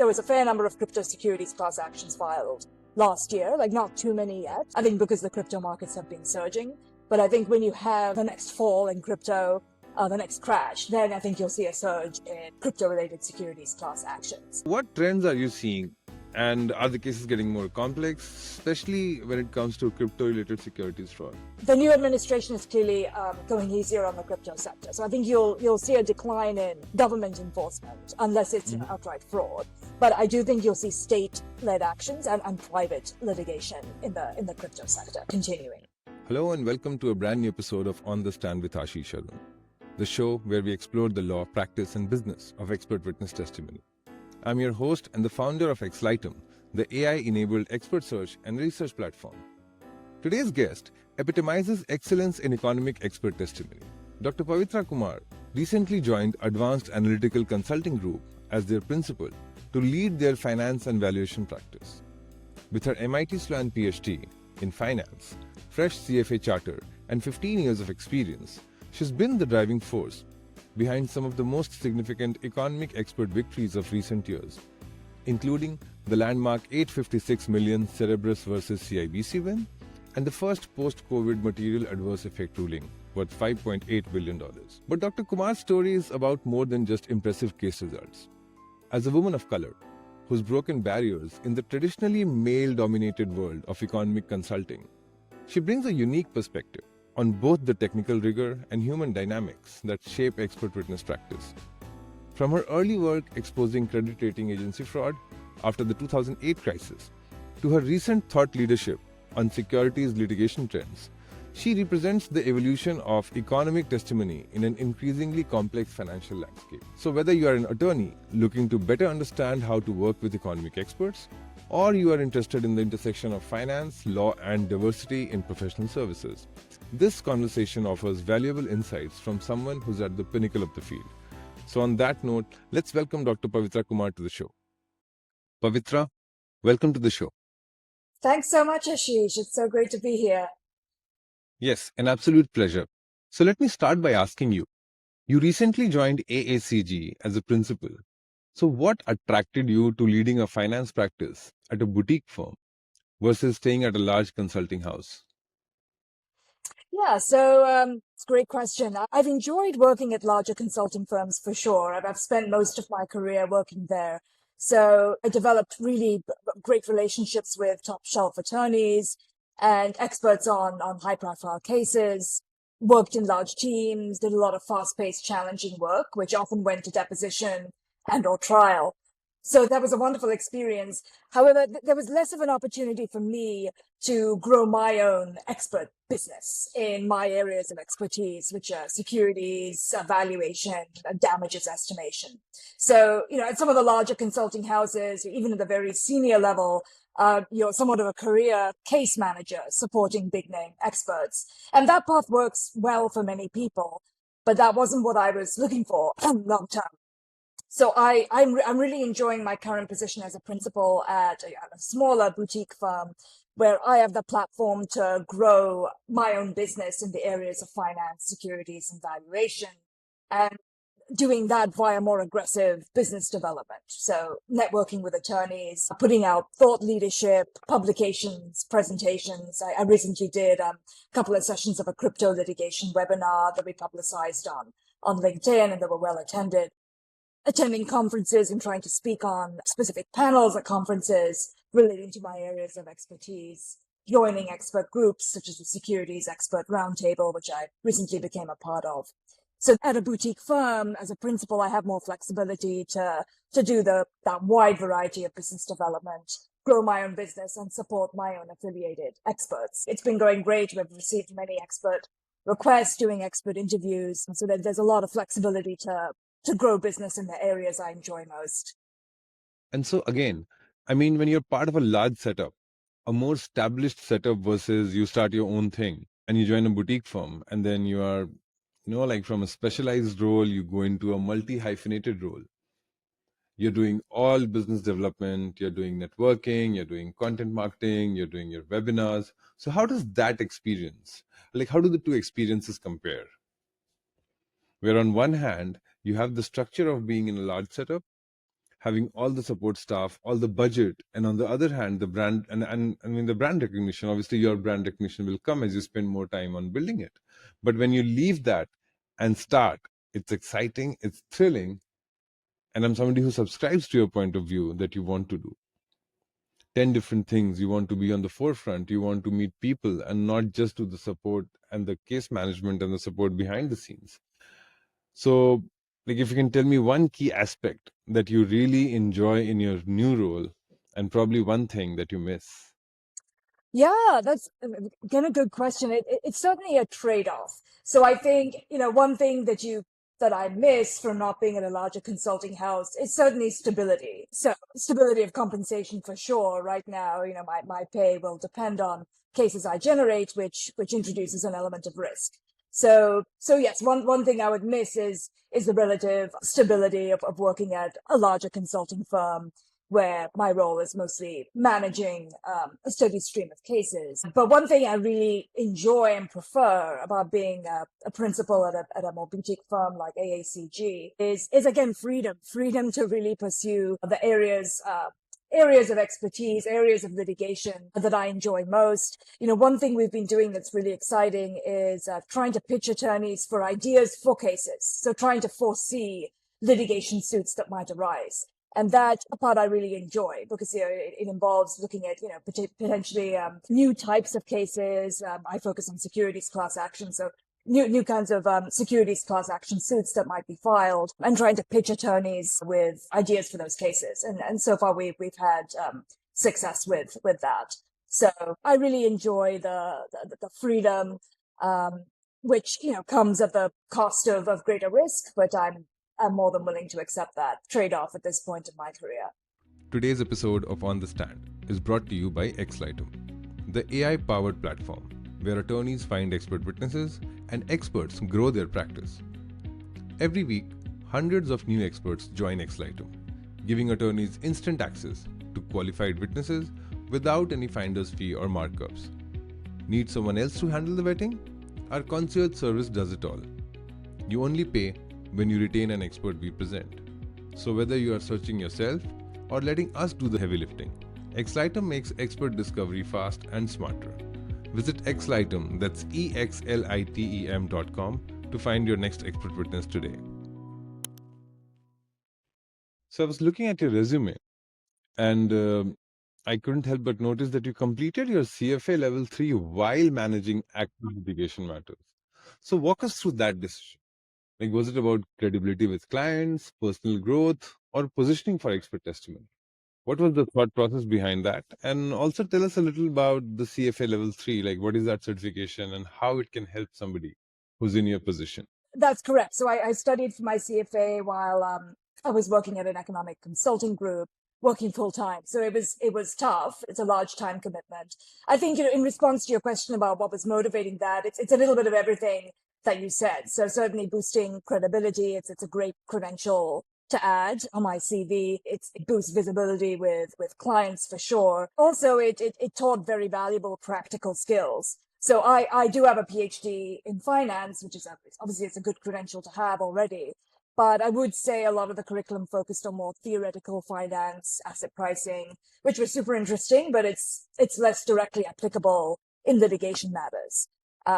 there was a fair number of crypto securities class actions filed last year, like not too many yet. I think because the crypto markets have been surging. But I think when you have the next fall in crypto, the next crash, then I think you'll see a surge in crypto-related securities class actions. What trends are you seeing? And are the cases getting more complex, especially when it comes to crypto-related securities fraud? The new administration is clearly going easier on the crypto sector. So I think you'll see a decline in government enforcement unless it's outright fraud. But I do think you'll see state-led actions and private litigation in the crypto sector continuing. Hello and welcome to a brand new episode of On the Stand with Ashish Arun, the show where we explore the law, practice and business of expert witness testimony. I'm your host and the founder of Xlightum, the AI-enabled expert search and research platform. Today's guest epitomizes excellence in economic expert testimony. Dr. Pavithra Kumar recently joined Advanced Analytical Consulting Group as their principal to lead their finance and valuation practice. With her MIT Sloan PhD in finance, fresh CFA charter and 15 years of experience, she's been the driving force behind some of the most significant economic expert victories of recent years, including the landmark $856 million Cerebras versus CIBC win and the first post-COVID material adverse effect ruling worth $5.8 billion. But Dr. Kumar's story is about more than just impressive case results. As a woman of color who's broken barriers in the traditionally male-dominated world of economic consulting, she brings a unique perspective on both the technical rigor and human dynamics that shape expert witness practice. From her early work exposing credit rating agency fraud after the 2008 crisis to her recent thought leadership on securities litigation trends, she represents the evolution of economic testimony in an increasingly complex financial landscape. So whether you are an attorney looking to better understand how to work with economic experts, or you are interested in the intersection of finance, law, and diversity in professional services, this conversation offers valuable insights from someone who's at the pinnacle of the field. So on that note, let's welcome Dr. Pavithra Kumar to the show. Pavithra, welcome to the show. Thanks so much, Ashish. It's so great to be here. Yes, an absolute pleasure. So let me start by asking you, you recently joined AACG as a principal. So what attracted you to leading a finance practice at a boutique firm versus staying at a large consulting house? Yeah, so it's a great question. I've enjoyed working at larger consulting firms for sure. I've spent most of my career working there. So I developed really great relationships with top shelf attorneys and experts on high profile cases, worked in large teams, did a lot of fast paced, challenging work, which often went to deposition and or trial. So that was a wonderful experience. However, there was less of an opportunity for me to grow my own expert business in my areas of expertise, which are securities, valuation, damages estimation. So, at some of the larger consulting houses, even at the very senior level, you're somewhat of a career case manager supporting big name experts. And that path works well for many people, but that wasn't what I was looking for long term. So I'm really enjoying my current position as a principal at a smaller boutique firm where I have the platform to grow my own business in the areas of finance, securities, and valuation, and doing that via more aggressive business development. So networking with attorneys, putting out thought leadership, publications, presentations. I recently did a couple of sessions of a crypto litigation webinar that we publicized on LinkedIn, and they were well attended. Attending conferences and trying to speak on specific panels at conferences relating to my areas of expertise, joining expert groups such as the Securities Expert Roundtable, which I recently became a part of. So at a boutique firm, as a principal, I have more flexibility to do that wide variety of business development, grow my own business and support my own affiliated experts. It's been going great. We've received many expert requests, doing expert interviews, so that there's a lot of flexibility to grow business in the areas I enjoy most. And so again, when you're part of a large setup, a more established setup versus you start your own thing and you join a boutique firm and then you are, like from a specialized role, you go into a multi-hyphenated role. You're doing all business development, you're doing networking, you're doing content marketing, you're doing your webinars. So how does that experience, how do the two experiences compare? Where on one hand, you have the structure of being in a large setup, having all the support staff, all the budget, and on the other hand, the brand and I mean the brand recognition. Obviously, your brand recognition will come as you spend more time on building it. But when you leave that and start, it's exciting, it's thrilling, and I'm somebody who subscribes to your point of view that you want to do 10 different things. You want to be on the forefront, you want to meet people and not just do the support and the case management and the support behind the scenes. So, like, if you can tell me one key aspect that you really enjoy in your new role, and probably one thing that you miss. Yeah, that's again a good question. It's certainly a trade-off. So I think, one thing that I miss from not being at a larger consulting house is certainly stability. So stability of compensation for sure. Right now, my pay will depend on cases I generate, which introduces an element of risk. So yes, one thing I would miss is the relative stability of working at a larger consulting firm where my role is mostly managing a steady stream of cases. But one thing I really enjoy and prefer about being a principal at a more boutique firm like AACG is again freedom to really pursue the areas of expertise, areas of litigation that I enjoy most. One thing we've been doing that's really exciting is trying to pitch attorneys for ideas for cases. So trying to foresee litigation suits that might arise. And that part I really enjoy because it involves looking at potentially new types of cases. I focus on securities class action, so new kinds of securities class action suits that might be filed, and trying to pitch attorneys with ideas for those cases. And so far we've had success with that. So I really enjoy the freedom, which comes at the cost of greater risk, but I'm more than willing to accept that trade-off at this point in my career. Today's episode of On the Stand is brought to you by Xlightum, the AI-powered platform where attorneys find expert witnesses and experts grow their practice. Every week, hundreds of new experts join Xlightum, giving attorneys instant access to qualified witnesses without any finder's fee or markups. Need someone else to handle the vetting? Our concierge service does it all. You only pay when you retain an expert we present. So whether you are searching yourself or letting us do the heavy lifting, Xlightum makes expert discovery fast and smarter. Visit Xlightum, that's exlitem.com, to find your next expert witness today. So I was looking at your resume and I couldn't help but notice that you completed your CFA level 3 while managing active litigation matters. So walk us through that decision. Like, was it about credibility with clients, personal growth, or positioning for expert testimony? What was the thought process behind that? And also tell us a little about the CFA level 3, like what is that certification and how it can help somebody who's in your position. That's correct. So I studied for my CFA while I was working at an economic consulting group, working full time. So it was tough. It's a large time commitment. I think in response to your question about what was motivating that, it's a little bit of everything that you said. So certainly boosting credibility. It's a great credential to add on my CV. It boosts visibility with clients for sure. Also, it taught very valuable practical skills. So I do have a PhD in finance, which is obviously it's a good credential to have already. But I would say a lot of the curriculum focused on more theoretical finance, asset pricing, which was super interesting, but it's less directly applicable in litigation matters.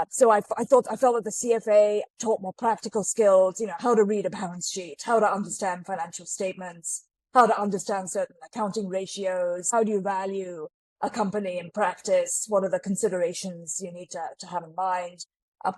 So I felt that the CFA taught more practical skills, how to read a balance sheet, how to understand financial statements, how to understand certain accounting ratios, how do you value a company in practice, what are the considerations you need to have in mind,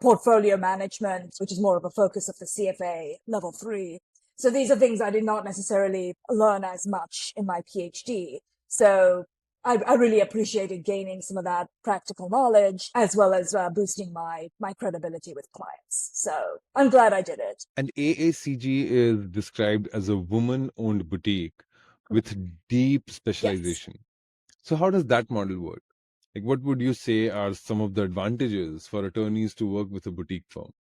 portfolio management, which is more of a focus of the CFA level 3. So these are things I did not necessarily learn as much in my PhD. So I really appreciated gaining some of that practical knowledge as well as boosting my credibility with clients. So I'm glad I did it. And AACG is described as a woman-owned boutique with deep specialization. Yes. So how does that model work? Like, what would you say are some of the advantages for attorneys to work with a boutique firm?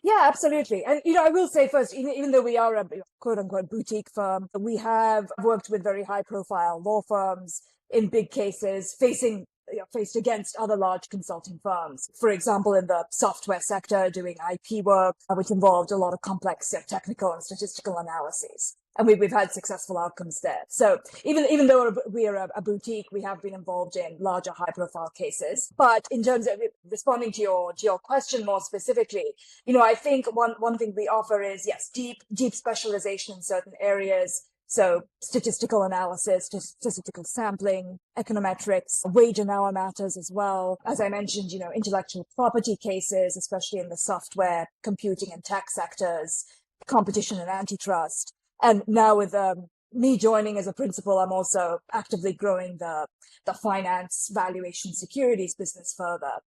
Yeah, absolutely. And, I will say first, even though we are a quote unquote boutique firm, we have worked with very high profile law firms in big cases faced against other large consulting firms. For example, in the software sector, doing IP work, which involved a lot of complex technical and statistical analyses. And we've had successful outcomes there. So even though we are a boutique, we have been involved in larger high profile cases. But in terms of responding to your question more specifically, I think one thing we offer is, yes, deep specialization in certain areas. So statistical analysis, statistical sampling, econometrics, wage and hour matters as well. As I mentioned, intellectual property cases, especially in the software, computing and tech sectors, competition and antitrust. And now with me joining as a principal, I'm also actively growing the finance, valuation, securities business further.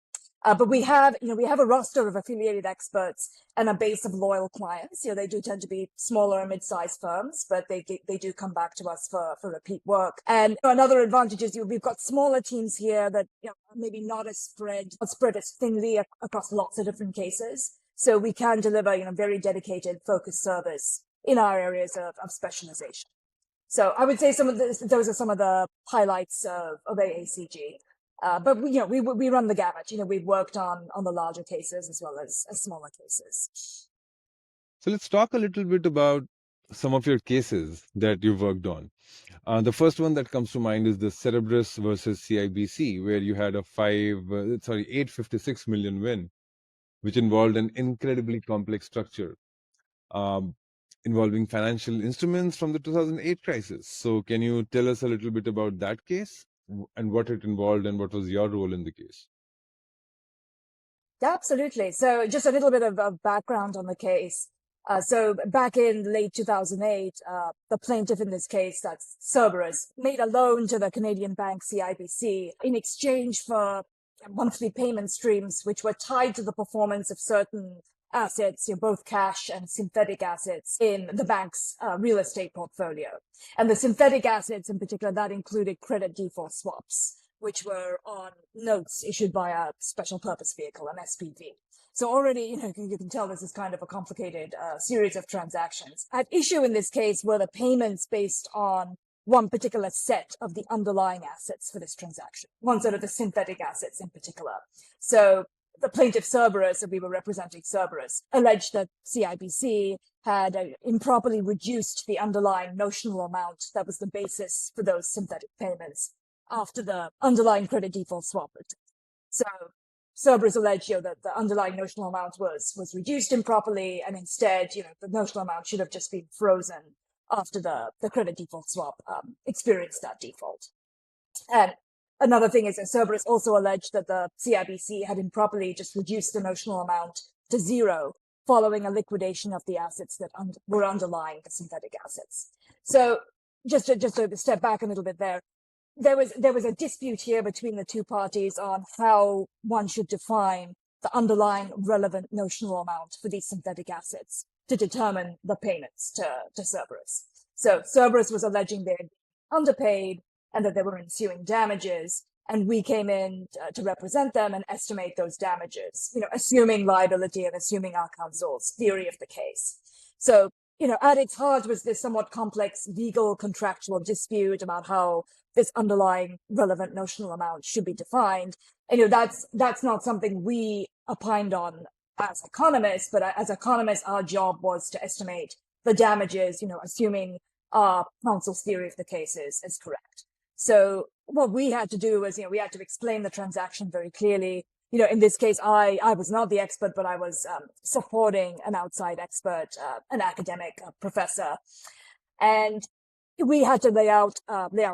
But we have a roster of affiliated experts and a base of loyal clients. They do tend to be smaller and mid-sized firms, but they do come back to us for repeat work. And another advantage is we've got smaller teams here that maybe not spread as thinly across lots of different cases. So we can deliver very dedicated, focused service in our areas of specialization. So I would say those are some of the highlights of AACG. But we run the gamut. We've worked on the larger cases as well as smaller cases. So let's talk a little bit about some of your cases that you've worked on. The first one that comes to mind is the Cerberus versus CIBC, where you had a 856 million win, which involved an incredibly complex structure involving financial instruments from the 2008 crisis. So can you tell us a little bit about that case and what it involved and what was your role in the case? Yeah, absolutely. So just a little bit of background on the case. So back in late 2008, the plaintiff in this case, that's Cerberus, made a loan to the Canadian bank CIBC in exchange for monthly payment streams, which were tied to the performance of certain assets, both cash and synthetic assets in the bank's real estate portfolio. And the synthetic assets in particular, that included credit default swaps, which were on notes issued by a special purpose vehicle, an SPV. So already, you can tell this is kind of a complicated series of transactions. At issue in this case were the payments based on one particular set of the underlying assets for this transaction, one set of the synthetic assets in particular. So the plaintiff Cerberus, and we were representing Cerberus, alleged that CIBC had improperly reduced the underlying notional amount that was the basis for those synthetic payments after the underlying credit default swap. So Cerberus alleged that the underlying notional amount was reduced improperly, and instead, the notional amount should have just been frozen after the credit default swap experienced that default. And another thing is that Cerberus also alleged that the CIBC had improperly just reduced the notional amount to zero following a liquidation of the assets that were underlying the synthetic assets. So just to step back a little bit there was a dispute here between the two parties on how one should define the underlying relevant notional amount for these synthetic assets to determine the payments to Cerberus. So Cerberus was alleging they had been underpaid and that there were ensuing damages, and we came in to represent them and estimate those damages, assuming liability and assuming our counsel's theory of the case. So, at its heart was this somewhat complex legal contractual dispute about how this underlying relevant notional amount should be defined. And, that's not something we opined on as economists, but as economists, our job was to estimate the damages, assuming our counsel's theory of the case is correct. So what we had to do was, we had to explain the transaction very clearly. In this case, I was not the expert, but I was supporting an outside expert, an academic professor. And we had to lay out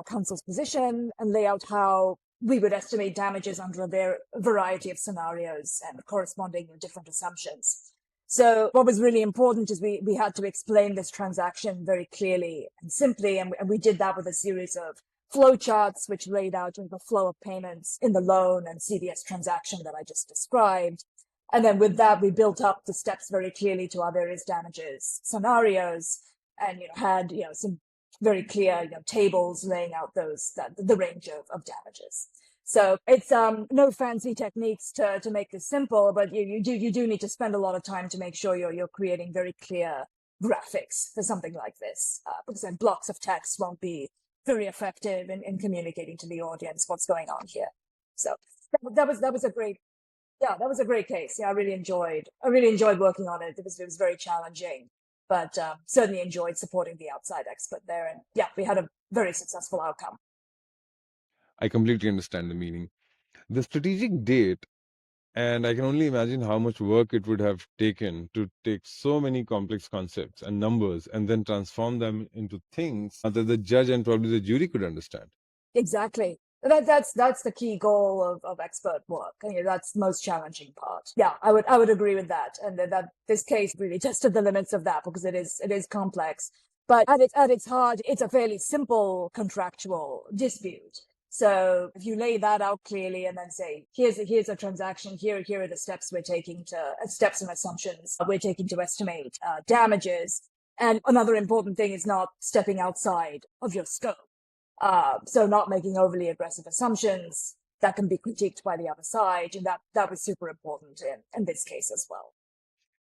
counsel's position and lay out how we would estimate damages under a variety of scenarios and corresponding different assumptions. So what was really important is we had to explain this transaction very clearly and simply, and we did that with a series of flowcharts which laid out the flow of payments in the loan and CDS transaction that I just described. And then with that, we built up the steps very clearly to our various damages scenarios and had some very clear tables laying out the range of damages. So it's no fancy techniques to make this simple, but you do need to spend a lot of time to make sure you're creating very clear graphics for something like this, because then blocks of text won't be very effective in communicating to the audience what's going on here. So that was a great case. Yeah, I really enjoyed working on it. It was very challenging, but certainly enjoyed supporting the outside expert there. And yeah, we had a very successful outcome. I completely understand the meaning. The strategic date, and I can only imagine how much work it would have taken to take so many complex concepts and numbers and then transform them into things that the judge and probably the jury could understand. Exactly. That's the key goal of expert work. And, that's the most challenging part. Yeah, I would agree with that. And that this case really tested the limits of that because it is complex. But at its heart, it's a fairly simple contractual dispute. So if you lay that out clearly and then say, here's a transaction, here are the steps we're taking steps and assumptions we're taking to estimate damages. And another important thing is not stepping outside of your scope. So not making overly aggressive assumptions that can be critiqued by the other side. And that was super important in this case as well.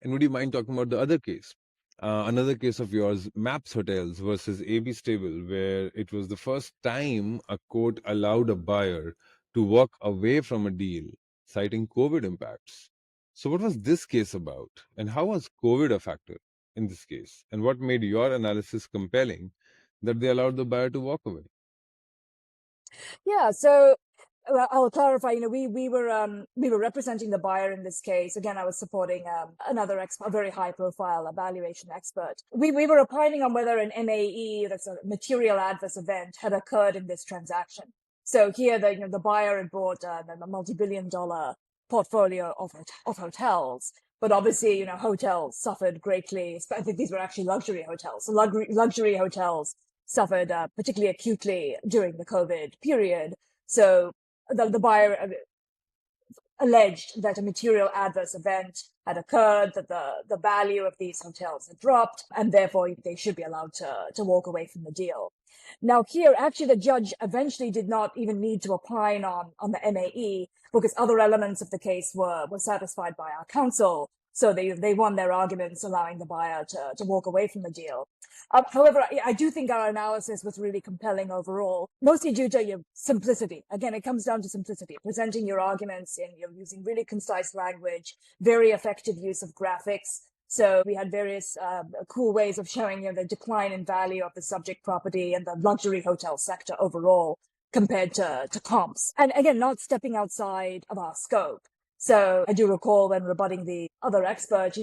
And would you mind talking about the other case? Another case of yours, Maps Hotels versus AB Stable, where it was the first time a court allowed a buyer to walk away from a deal, citing COVID impacts. So, what was this case about? And how was COVID a factor in this case? And what made your analysis compelling that they allowed the buyer to walk away? Yeah, so I'll clarify. We were representing the buyer in this case. Again, I was supporting another a very high-profile evaluation expert. We were opining on whether an MAE, that's a material adverse event, had occurred in this transaction. So here, the buyer had bought a multi-billion-dollar portfolio of hotels. But obviously, hotels suffered greatly. I think these were actually luxury hotels. So luxury hotels suffered particularly acutely during the COVID period. So the buyer alleged that a material adverse event had occurred, that the value of these hotels had dropped, and therefore they should be allowed to walk away from the deal. Now here, actually, the judge eventually did not even need to opine on the MAE because other elements of the case were satisfied by our counsel. So they won their arguments, allowing the buyer to walk away from the deal. However, I do think our analysis was really compelling overall, mostly due to simplicity. Again, it comes down to simplicity, presenting your arguments in using really concise language, very effective use of graphics. So we had various cool ways of showing the decline in value of the subject property and the luxury hotel sector overall compared to comps. And again, not stepping outside of our scope. So I do recall when rebutting the other expert,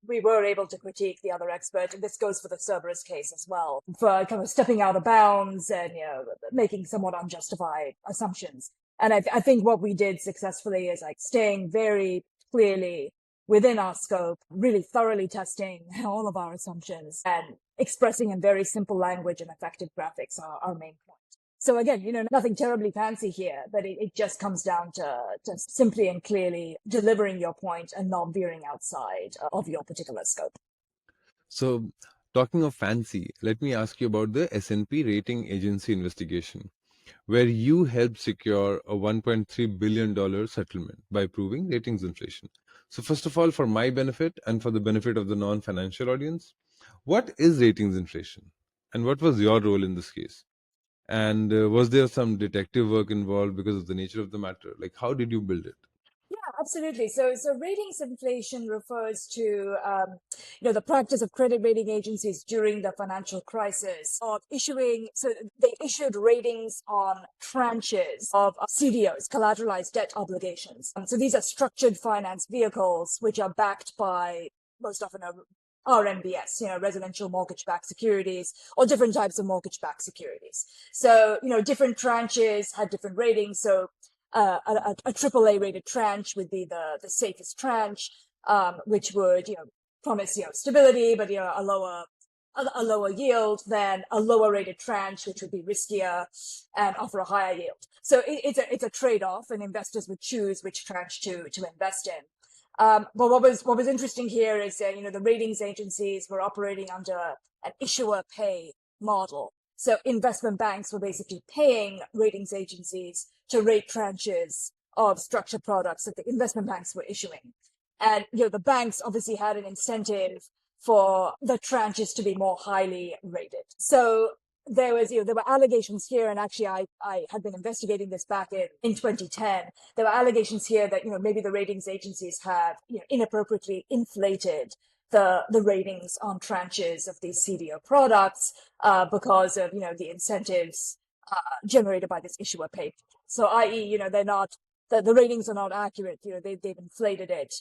we were able to critique the other expert, and this goes for the Cerberus case as well, for kind of stepping out of bounds and making somewhat unjustified assumptions. And I think what we did successfully is staying very clearly within our scope, really thoroughly testing all of our assumptions and expressing in very simple language and effective graphics our main point. So again, nothing terribly fancy here, but it just comes down to simply and clearly delivering your point and not veering outside of your particular scope. So, talking of fancy, let me ask you about the S&P rating agency investigation, where you helped secure a $1.3 billion settlement by proving ratings inflation. So, first of all, for my benefit and for the benefit of the non-financial audience, what is ratings inflation? And what was your role in this case? And was there some detective work involved because of the nature of the matter? Like, how did you build it? Yeah, absolutely. So ratings inflation refers to, the practice of credit rating agencies during the financial crisis of issuing. So they issued ratings on tranches of CDOs, collateralized debt obligations. So these are structured finance vehicles which are backed by most often RMBS, residential mortgage-backed securities or different types of mortgage-backed securities. So, different tranches had different ratings. So a AAA rated tranche would be the safest tranche, which would, promise, stability, but, a lower yield than a lower rated tranche, which would be riskier and offer a higher yield. So it's a trade-off, and investors would choose which tranche to invest in. But what was interesting here is that, the ratings agencies were operating under an issuer pay model. So investment banks were basically paying ratings agencies to rate tranches of structured products that the investment banks were issuing. And, the banks obviously had an incentive for the tranches to be more highly rated. So there were allegations here, and actually I had been investigating this back in 2010. There were allegations here that, maybe the ratings agencies have, inappropriately inflated the ratings on tranches of these CDO products because of, the incentives generated by this issuer paper. So, i.e., they're not, the ratings are not accurate. They've inflated it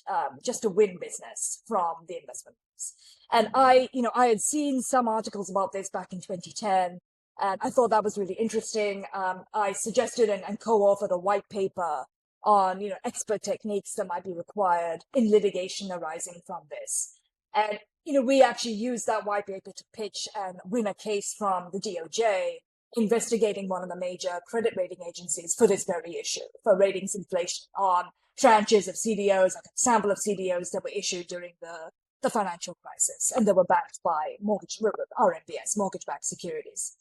just to win business from the investment banks. And I had seen some articles about this back in 2010, and I thought that was really interesting. I suggested and co-authored a white paper on, expert techniques that might be required in litigation arising from this. And, we actually used that white paper to pitch and win a case from the DOJ investigating one of the major credit rating agencies for this very issue, for ratings inflation on tranches of CDOs, like a sample of CDOs that were issued during the financial crisis, and they were backed by RMBS, mortgage-backed securities.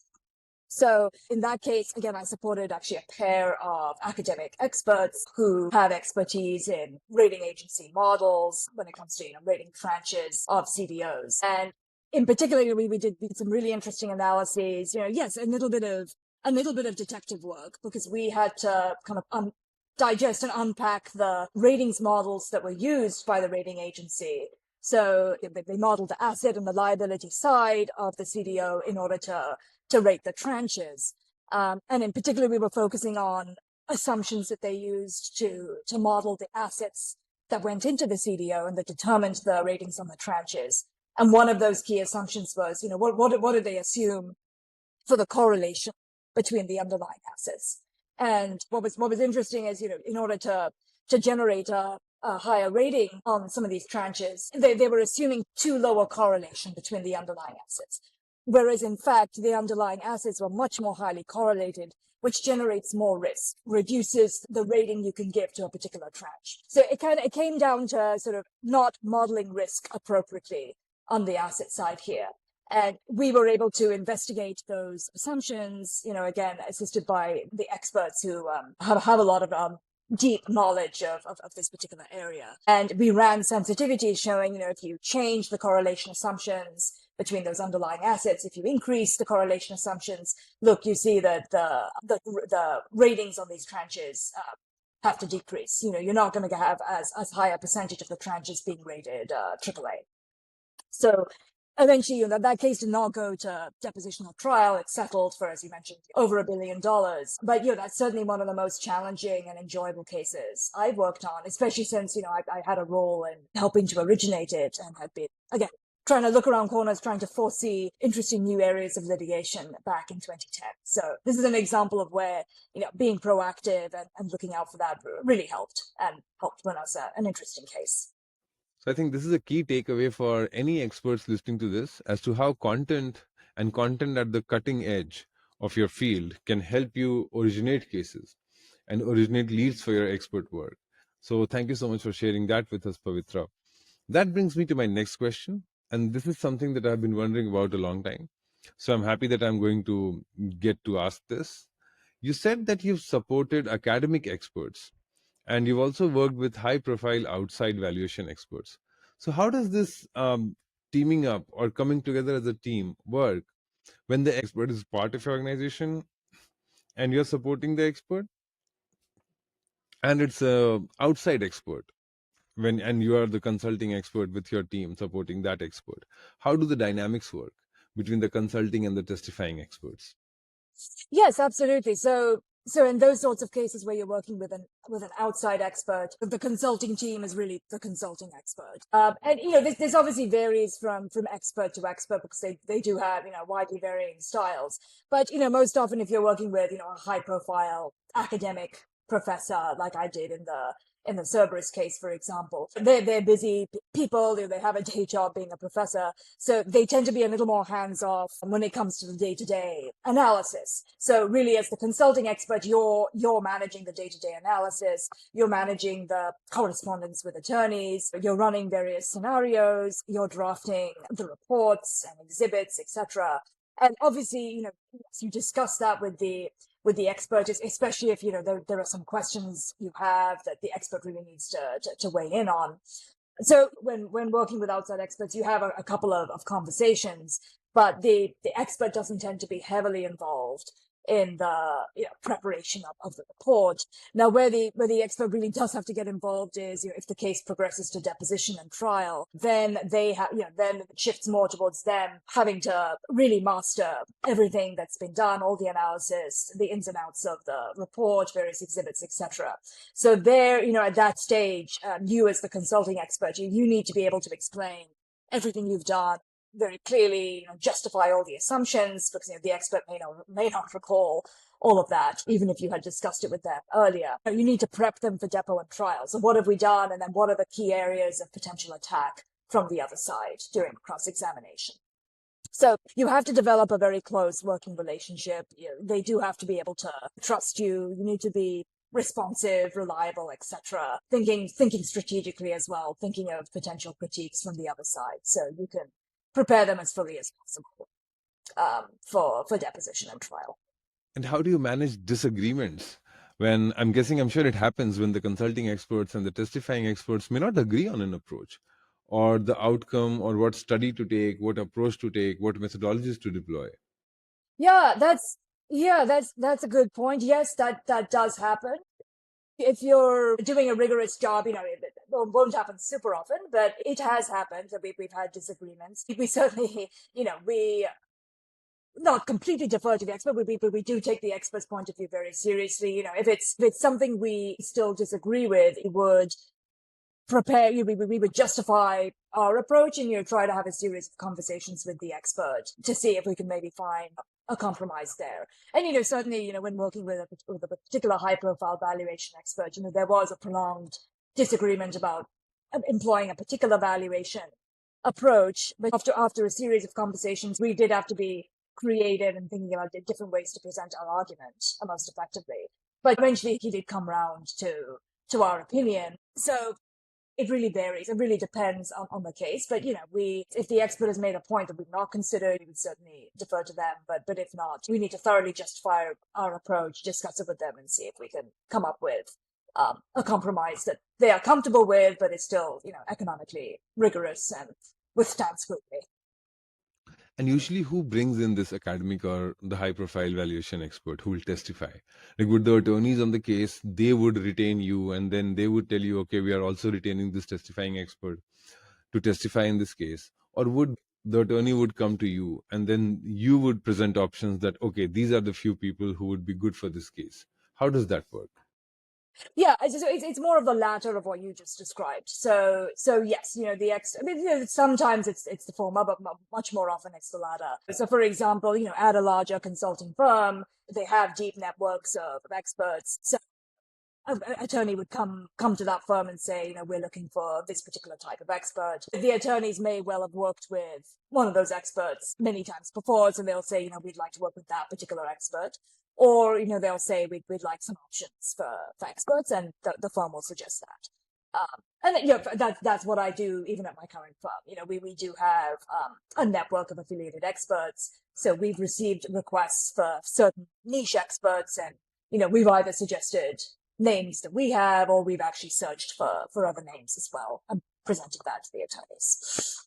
So in that case, again, I supported actually a pair of academic experts who have expertise in rating agency models when it comes to, rating tranches of CDOs. And in particular, we did some really interesting analyses, yes, a little bit of detective work, because we had to kind of digest and unpack the ratings models that were used by the rating agency. So they modeled the asset and the liability side of the CDO in order to rate the tranches. And in particular, we were focusing on assumptions that they used to model the assets that went into the CDO and that determined the ratings on the tranches. And one of those key assumptions was, what do they assume for the correlation between the underlying assets? And what was interesting is, in order to generate a higher rating on some of these tranches, they were assuming too low a correlation between the underlying assets. Whereas in fact, the underlying assets were much more highly correlated, which generates more risk, reduces the rating you can give to a particular tranche. So it came down to sort of not modeling risk appropriately on the asset side here. And we were able to investigate those assumptions, again, assisted by the experts who have a lot of deep knowledge of this particular area. And we ran sensitivity showing, if you change the correlation assumptions between those underlying assets, if you increase the correlation assumptions, look, you see that the ratings on these tranches have to decrease. You're not going to have as high a percentage of the tranches being rated AAA. So eventually, that case did not go to deposition or trial. It settled for, as you mentioned, over $1 billion. But, that's certainly one of the most challenging and enjoyable cases I've worked on, especially since, I had a role in helping to originate it and had been, again, trying to look around corners, trying to foresee interesting new areas of litigation back in 2010. So this is an example of where, being proactive and looking out for that really helped win us an interesting case. So I think this is a key takeaway for any experts listening to this as to how content at the cutting edge of your field can help you originate cases and originate leads for your expert work. So thank you so much for sharing that with us, Pavithra. That brings me to my next question. And this is something that I've been wondering about a long time. So I'm happy that I'm going to get to ask this. You said that you've supported academic experts and you've also worked with high-profile outside valuation experts. So how does this teaming up or coming together as a team work when the expert is part of your organization and you're supporting the expert, and it's an outside expert and you are the consulting expert with your team supporting that expert? How do the dynamics work between the consulting and the testifying experts? Yes, absolutely. So in those sorts of cases where you're working with an outside expert, the consulting team is really the consulting expert. And this obviously varies from expert to expert because they do have widely varying styles. But most often if you're working with a high profile academic professor like I did in the Cerberus case, for example, they're busy people. They have a day job being a professor, so they tend to be a little more hands-off when it comes to the day-to-day analysis. So really, as the consulting expert, you're managing the day-to-day analysis. You're managing the correspondence with attorneys. You're running various scenarios. You're drafting the reports and exhibits, etc. And obviously, you discuss that with the expert, especially if there are some questions you have that the expert really needs to weigh in on. So when working with outside experts, you have a couple of conversations, but the expert doesn't tend to be heavily involved in the preparation of the report. Now, where the expert really does have to get involved is, if the case progresses to deposition and trial, then they have, then it shifts more towards them having to really master everything that's been done, all the analysis, the ins and outs of the report, various exhibits, etc. So there, at that stage, you as the consulting expert, you need to be able to explain everything you've done very clearly, justify all the assumptions, because the expert may not recall all of that, even if you had discussed it with them earlier. You need to prep them for depo and trial. So what have we done, and then what are the key areas of potential attack from the other side during cross-examination? So you have to develop a very close working relationship. They do have to be able to trust you. You need to be responsive, reliable, etc. Thinking strategically as well, thinking of potential critiques from the other side, so you can prepare them as fully as possible for deposition and trial. And how do you manage disagreements? When I'm sure it happens when the consulting experts and the testifying experts may not agree on an approach or the outcome or what study to take, what approach to take, what methodologies to deploy. Yeah, that's a good point. Yes, that does happen. If you're doing a rigorous job, it won't happen super often, but it has happened that we've had disagreements. We certainly, we not completely defer to the expert, but we do take the expert's point of view very seriously. If it's something we still disagree with, we would prepare, we would justify our approach and, try to have a series of conversations with the expert to see if we can maybe find a compromise there. And, certainly, when working with a particular high profile valuation expert, there was a prolonged disagreement about employing a particular valuation approach. But after a series of conversations, we did have to be creative and thinking about different ways to present our argument most effectively. But eventually he did come round to our opinion. So it really varies. It really depends on the case. But, if the expert has made a point that we've not considered, we would certainly defer to them. But if not, we need to thoroughly justify our approach, discuss it with them, and see if we can come up with a compromise that they are comfortable with, but is still, economically rigorous and withstand scrutiny. And usually, who brings in this academic or the high profile valuation expert who will testify? Like, would the attorneys on the case, they would retain you and then they would tell you, okay, we are also retaining this testifying expert to testify in this case? Or would the attorney would come to you and then you would present options that, okay, these are the few people who would be good for this case? How does that work? Yeah, it's more of the latter of what you just described. So yes, sometimes it's the former, but much more often it's the latter. So for example, at a larger consulting firm, they have deep networks of experts. So an attorney would come to that firm and say, we're looking for this particular type of expert. The attorneys may well have worked with one of those experts many times before, so they'll say, we'd like to work with that particular expert. Or, they'll say, we'd like some options for experts, and the firm will suggest that. And that's what I do even at my current firm. We do have a network of affiliated experts. So we've received requests for certain niche experts, and, we've either suggested names that we have, or we've actually searched for other names as well and presented that to the attorneys.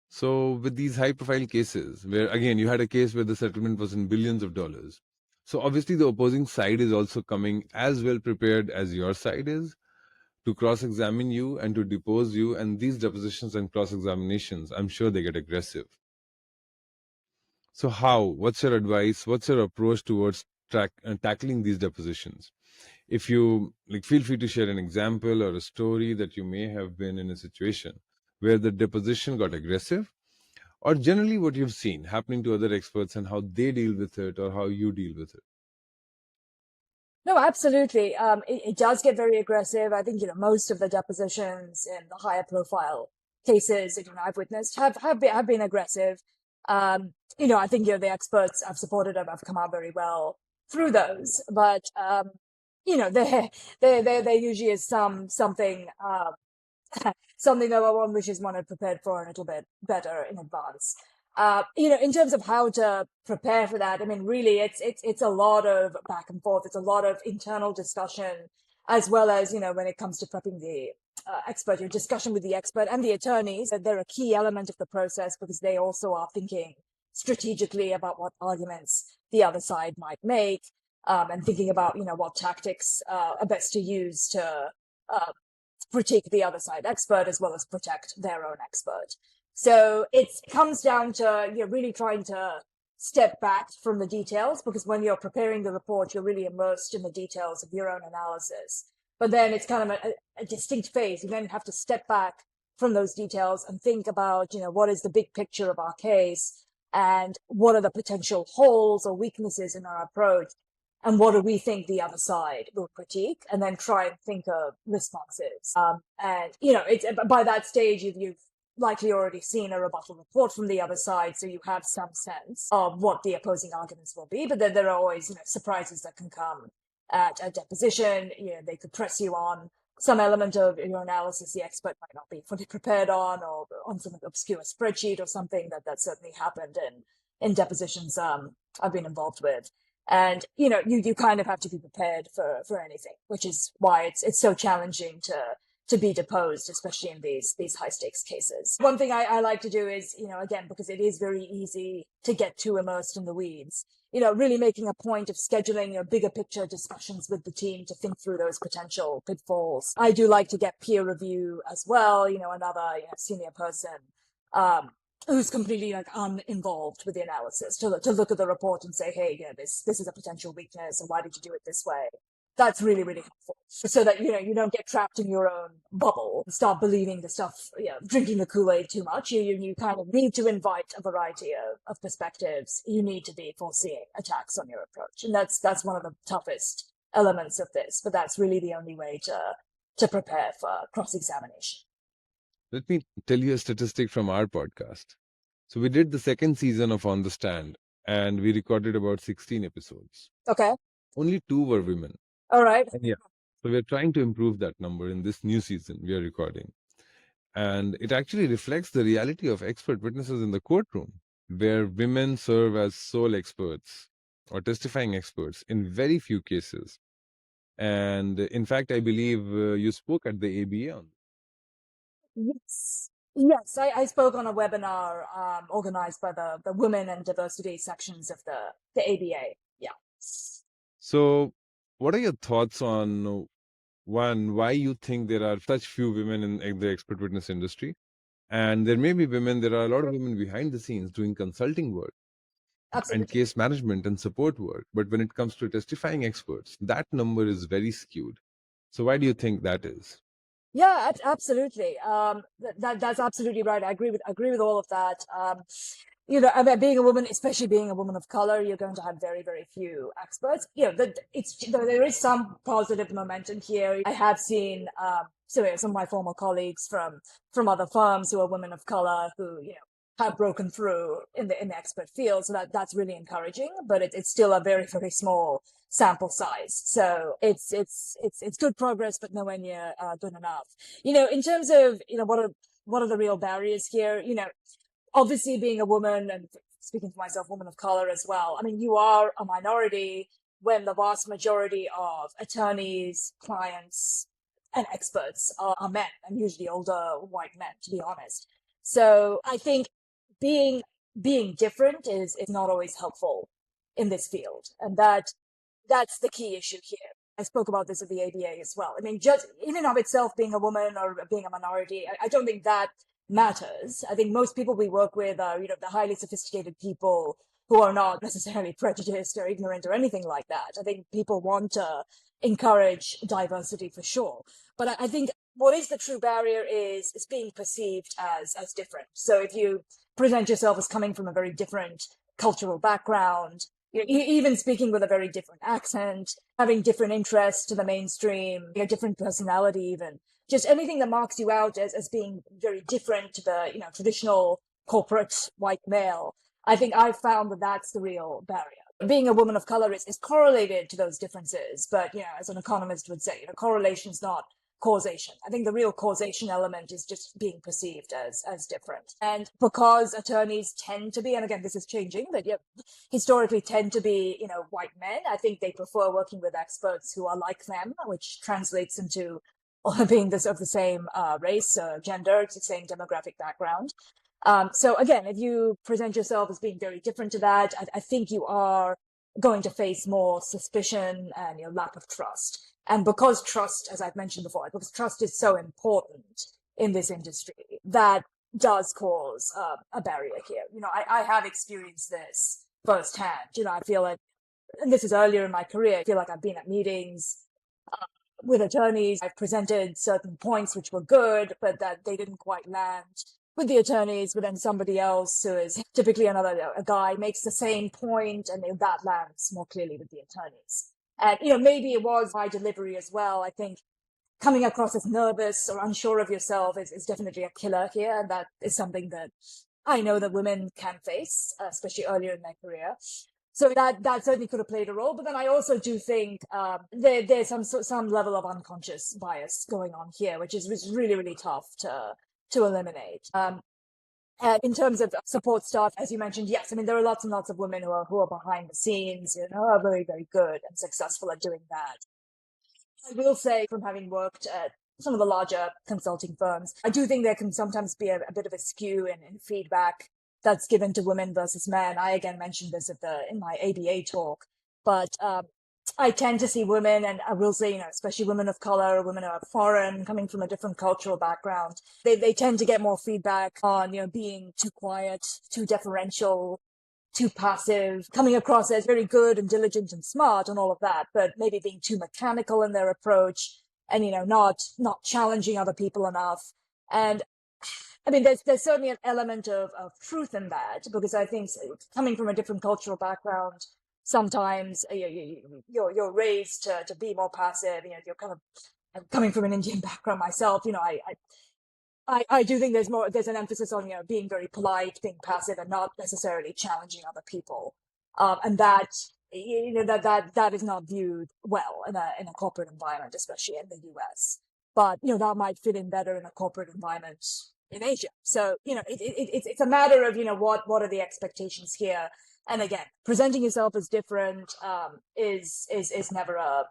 So with these high profile cases, where again, you had a case where the settlement was in billions of dollars. So obviously the opposing side is also coming as well prepared as your side is to cross-examine you and to depose you. And these depositions and cross-examinations, I'm sure they get aggressive. So what's your advice? What's your approach towards tackling these depositions? If you feel free to share an example or a story that you may have been in a situation where the deposition got aggressive, or generally what you've seen happening to other experts and how they deal with it or how you deal with it. No, absolutely. It does get very aggressive. I think, most of the depositions in the higher profile cases that I've witnessed have been aggressive. I think, the experts I've supported have come out very well through those, but, there usually is something something that one wishes one had prepared for a little bit better in advance. In terms of how to prepare for that, really it's a lot of back and forth. It's a lot of internal discussion, as well as, when it comes to prepping the expert, your discussion with the expert and the attorneys. They're a key element of the process because they also are thinking strategically about what arguments the other side might make, and thinking about, what tactics are best to use to critique the other side expert as well as protect their own expert. So it comes down to really trying to step back from the details, because when you're preparing the report, you're really immersed in the details of your own analysis. But then it's kind of a distinct phase. You then have to step back from those details and think about, what is the big picture of our case and what are the potential holes or weaknesses in our approach, and what do we think the other side will critique, and then try and think of responses. And it's by that stage you've likely already seen a rebuttal report from the other side, so you have some sense of what the opposing arguments will be. But then there are always surprises that can come at a deposition. They could press you on some element of your analysis the expert might not be fully prepared on, or on some obscure spreadsheet or something. That certainly happened in depositions I've been involved with. And you kind of have to be prepared for anything, which is why it's so challenging to be deposed, especially in these high stakes cases. One thing I like to do is, again, because it is very easy to get too immersed in the weeds, really making a point of scheduling your bigger picture discussions with the team to think through those potential pitfalls. I do like to get peer review as well, another senior person who's completely uninvolved with the analysis to look at the report and say, hey, this is a potential weakness, and why did you do it this way? That's really, really helpful, so that you don't get trapped in your own bubble and start believing the stuff, drinking the Kool-Aid too much. You kind of need to invite a variety of perspectives. You need to be foreseeing attacks on your approach, and that's one of the toughest elements of this. But that's really the only way to prepare for cross-examination. Let me tell you a statistic from our podcast. So we did the second season of On the Stand, and we recorded about 16 episodes. Okay. Only 2 were women. All right. And so we're trying to improve that number in this new season we are recording. And it actually reflects the reality of expert witnesses in the courtroom, where women serve as sole experts or testifying experts in very few cases. And in fact, I believe you spoke at the ABA on. Yes, I spoke on a webinar organized by the Women and Diversity sections of the ABA. Yeah. So what are your thoughts on, one, why you think there are such few women in the expert witness industry? And there may be women, there are a lot of women behind the scenes doing consulting work. Absolutely. And case management and support work. But when it comes to testifying experts, that number is very skewed. So why do you think that is? Yeah, absolutely. That's absolutely right. I agree with all of that. Being a woman, especially being a woman of color, you're going to have very, very few experts. There is some positive momentum here. I have seen some of my former colleagues from other firms who are women of color who have broken through in the expert field. So that's really encouraging, but it's still a very, very small sample size. So it's good progress, but nowhere near good enough. In terms of, what are the real barriers here? Obviously being a woman, and speaking for myself, woman of color as well, I mean, you are a minority when the vast majority of attorneys, clients, and experts are men, and usually older white men, to be honest. So I think being different is not always helpful in this field. And that's the key issue here. I spoke about this at the ABA as well. I mean, just in and of itself, being a woman or being a minority, I don't think that matters. I think most people we work with are, the highly sophisticated people who are not necessarily prejudiced or ignorant or anything like that. I think people want to encourage diversity for sure. But I think what is the true barrier is being perceived as different. So if you present yourself as coming from a very different cultural background, even speaking with a very different accent, having different interests to the mainstream, different personality even, just anything that marks you out as being very different to the traditional corporate white male, I think I've found that that's the real barrier. Being a woman of color is correlated to those differences, but as an economist would say, correlation is not causation. I think the real causation element is just being perceived as different. And because attorneys tend to be, and again, this is changing, but historically tend to be, white men, I think they prefer working with experts who are like them, which translates into being of the same race, gender, the same demographic background. So again, if you present yourself as being very different to that, I think you are going to face more suspicion and lack of trust. And because trust, as I've mentioned before, because trust is so important in this industry, that does cause a barrier here. I have experienced this firsthand. I feel like, and this is earlier in my career, I feel like I've been at meetings with attorneys. I've presented certain points which were good, but that they didn't quite land with the attorneys. But then somebody else, who is typically a guy, makes the same point, and that lands more clearly with the attorneys. And maybe it was my delivery as well. I think coming across as nervous or unsure of yourself is definitely a killer here, and that is something that I know that women can face, especially earlier in their career. So that certainly could have played a role. But then I also do think there's some level of unconscious bias going on here, which is really, really tough to eliminate. And in terms of support staff, as you mentioned, yes, I mean, there are lots and lots of women who are behind the scenes, are very, very good and successful at doing that. I will say, from having worked at some of the larger consulting firms, I do think there can sometimes be a bit of a skew in feedback that's given to women versus men. I again mentioned this in my ABA talk, but I tend to see women, and I will say, especially women of color, women who are foreign, coming from a different cultural background, they tend to get more feedback on, being too quiet, too deferential, too passive, coming across as very good and diligent and smart and all of that, but maybe being too mechanical in their approach and, not challenging other people enough. And I mean, there's certainly an element of truth in that, because I think coming from a different cultural background, sometimes you're raised to be more passive. You're kind of coming from an Indian background myself. I do think there's an emphasis on being very polite, being passive, and not necessarily challenging other people, and that that is not viewed well in a corporate environment, especially in the US. But that might fit in better in a corporate environment in Asia. So it's a matter of what are the expectations here, and again, presenting yourself as different is never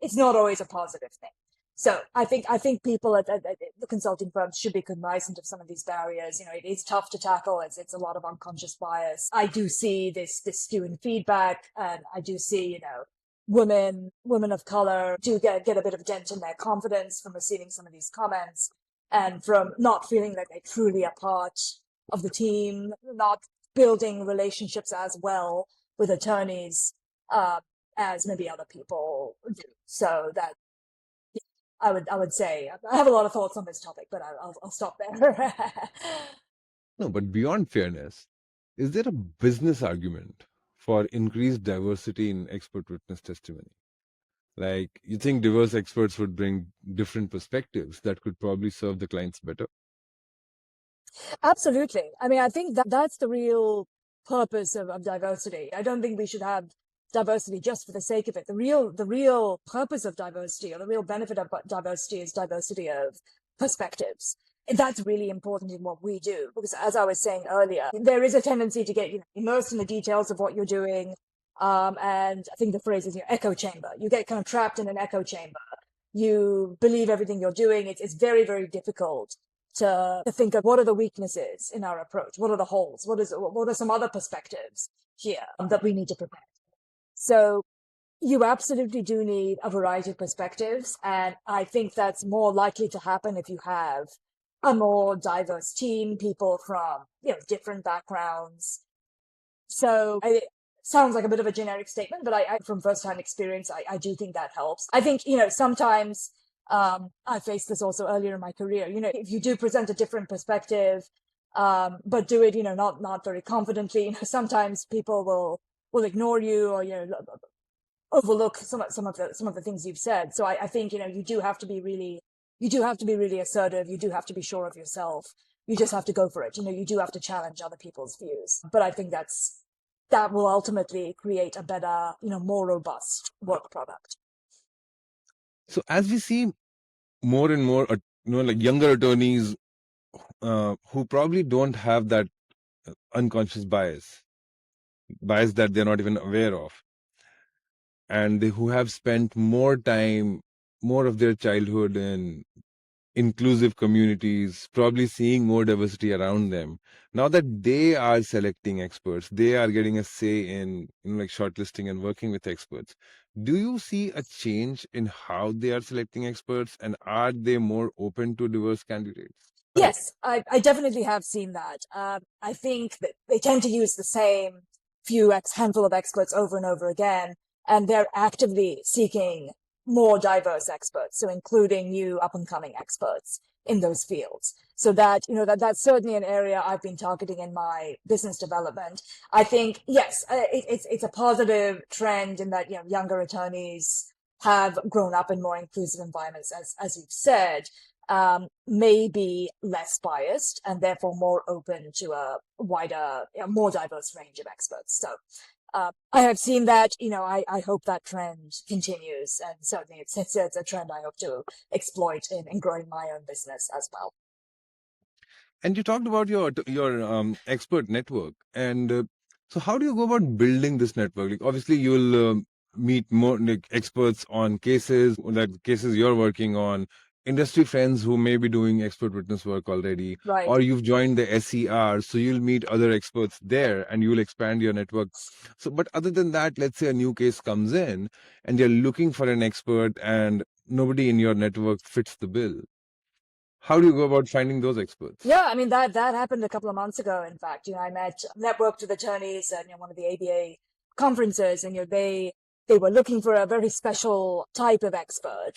it's not always a positive thing. So I think people at the consulting firms should be cognizant of some of these barriers. It is tough to tackle. It's a lot of unconscious bias. I do see this skew in feedback, and I do see women of color do get a bit of a dent in their confidence from receiving some of these comments, and from not feeling like they're truly a part of the team, not building relationships as well with attorneys as maybe other people do. So that I would say I have a lot of thoughts on this topic, but I'll stop there. No, but beyond fairness, is there a business argument for increased diversity in expert witness testimony? Like, you think diverse experts would bring different perspectives that could probably serve the clients better? Absolutely. I mean, I think that's the real purpose of diversity. I don't think we should have diversity just for the sake of it. The real purpose of diversity, or the real benefit of diversity, is diversity of perspectives. And that's really important in what we do, because as I was saying earlier, there is a tendency to get immersed in the details of what you're doing. And I think the phrase is echo chamber. You get kind of trapped in an echo chamber. You believe everything you're doing. It's very, very difficult to think of what are the weaknesses in our approach, what are the holes, what are some other perspectives here that we need to prepare. So you absolutely do need a variety of perspectives, and I think that's more likely to happen if you have a more diverse team, people from different backgrounds. So it sounds like a bit of a generic statement, but I from first-hand experience, I do think that helps. I think sometimes I faced this also earlier in my career. If you do present a different perspective, but do it, not very confidently, sometimes people will ignore you, or overlook some of the things you've said. So I think you do have to be really assertive. You do have to be sure of yourself. You just have to go for it. You do have to challenge other people's views. But I think that will ultimately create a better, more robust work product. So as we see more and more, like younger attorneys who probably don't have that unconscious bias that they're not even aware of, and who have spent more time, more of their childhood in inclusive communities, probably seeing more diversity around them. Now that they are selecting experts, they are getting a say in, like shortlisting and working with experts. Do you see a change in how they are selecting experts, and are they more open to diverse candidates? Yes, I definitely have seen that. I think that they tend to use the same handful of experts over and over again, and they're actively seeking more diverse experts, so including new up and coming experts in those fields. So that, that's certainly an area I've been targeting in my business development. I think, yes, it's a positive trend in that, younger attorneys have grown up in more inclusive environments, as you've said. May be less biased and therefore more open to a wider, more diverse range of experts. So I have seen that. I hope that trend continues, and certainly it's a trend I hope to exploit in growing my own business as well. And you talked about your expert network, and so how do you go about building this network? Like, obviously, you'll meet more like experts on cases you're working on, industry friends who may be doing expert witness work already, Right. or you've joined the SER, so you'll meet other experts there, and you'll expand your network. So, but other than that, let's say a new case comes in, and you're looking for an expert, and nobody in your network fits the bill. How do you go about finding those experts? Yeah, I mean that happened a couple of months ago. In fact, I networked with attorneys at one of the ABA conferences, and they were looking for a very special type of expert,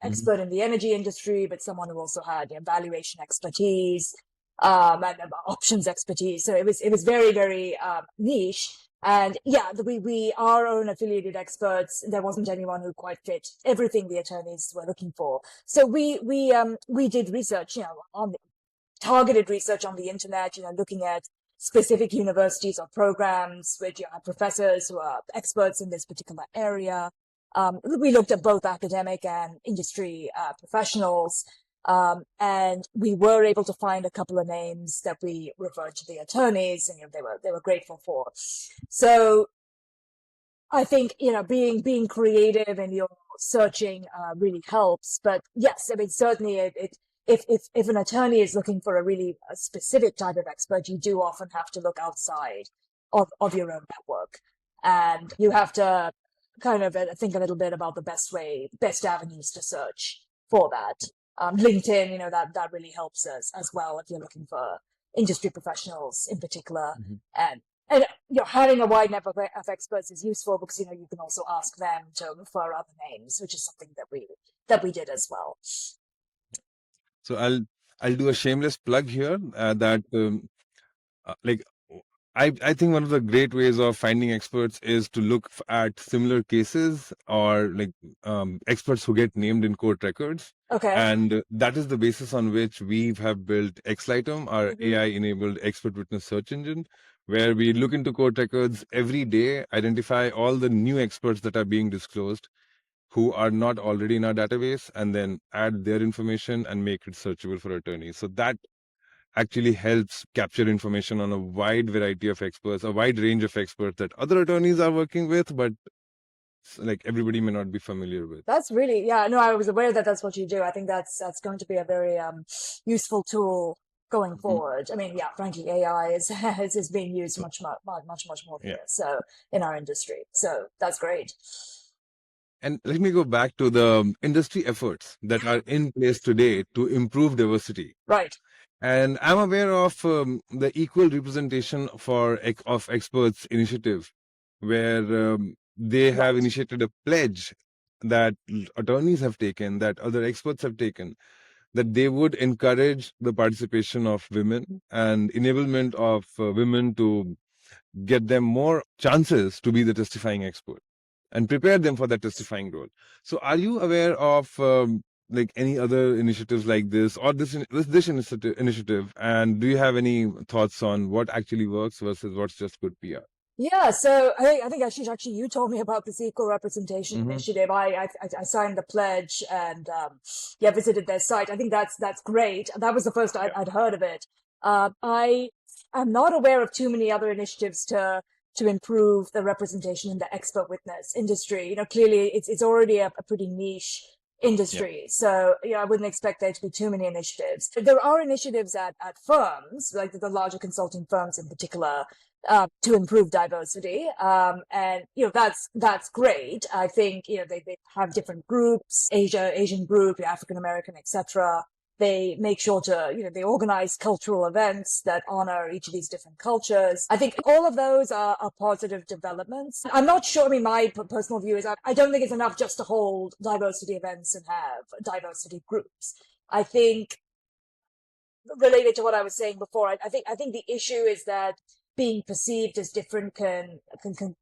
expert in the energy industry, but someone who also had valuation expertise, and options expertise. So it was very, very niche. And yeah, we our own affiliated experts. There wasn't anyone who quite fit everything the attorneys were looking for. So we did research, on targeted research on the internet, looking at specific universities or programs which have professors who are experts in this particular area. We looked at both academic and industry professionals. And we were able to find a couple of names that we referred to the attorneys, and they were grateful for. So I think being creative in your searching really helps. But yes, I mean certainly if an attorney is looking for a specific type of expert, you do often have to look outside of your own network, and you have to kind of think a little bit about the best avenues to search for that. LinkedIn, that really helps us as well if you're looking for industry professionals in particular. And having a wide network of experts is useful because you can also ask them to refer other names, which is something that we did as well. So I'll do a shameless plug here that like I think one of the great ways of finding experts is to look at similar cases or like experts who get named in court records. Okay. And that is the basis on which we have built Xlightum, our AI-enabled expert witness search engine, where we look into court records every day, identify all the new experts that are being disclosed who are not already in our database, and then add their information and make it searchable for attorneys. So that actually helps capture information on a wide variety of experts, a wide range of experts that other attorneys are working with, but like everybody may not be familiar with. That's really, yeah, no, I was aware that that's what you do. I think that's going to be a very useful tool going forward. I mean, yeah, frankly, AI is being used much more here, so in our industry. So that's great. And let me go back to the industry efforts that are in place today to improve diversity. Right. And I'm aware of the Equal Representation of Experts initiative, where they have initiated a pledge that attorneys have taken, that other experts have taken, that they would encourage the participation of women and enablement of women to get them more chances to be the testifying expert and prepare them for that testifying role. So are you aware of like any other initiatives like this or this initiative? And do you have any thoughts on what actually works versus what's just good PR? Yeah, so I think Ashish, actually, you told me about this Equal Representation Initiative. I signed the pledge and visited their site. I think that's great. That was the first I'd heard of it. I am not aware of too many other initiatives to improve the representation in the expert witness industry. Clearly it's already a pretty niche industry. So, I wouldn't expect there to be too many initiatives. There are initiatives at firms, like the larger consulting firms in particular, to improve diversity. And, that's great. I think, they have different groups, Asian group, African American, etc. They make sure to, they organize cultural events that honor each of these different cultures. I think all of those are positive developments. I'm not sure, I mean, my personal view is I don't think it's enough just to hold diversity events and have diversity groups. I think, related to what I was saying before, I think the issue is that being perceived as different can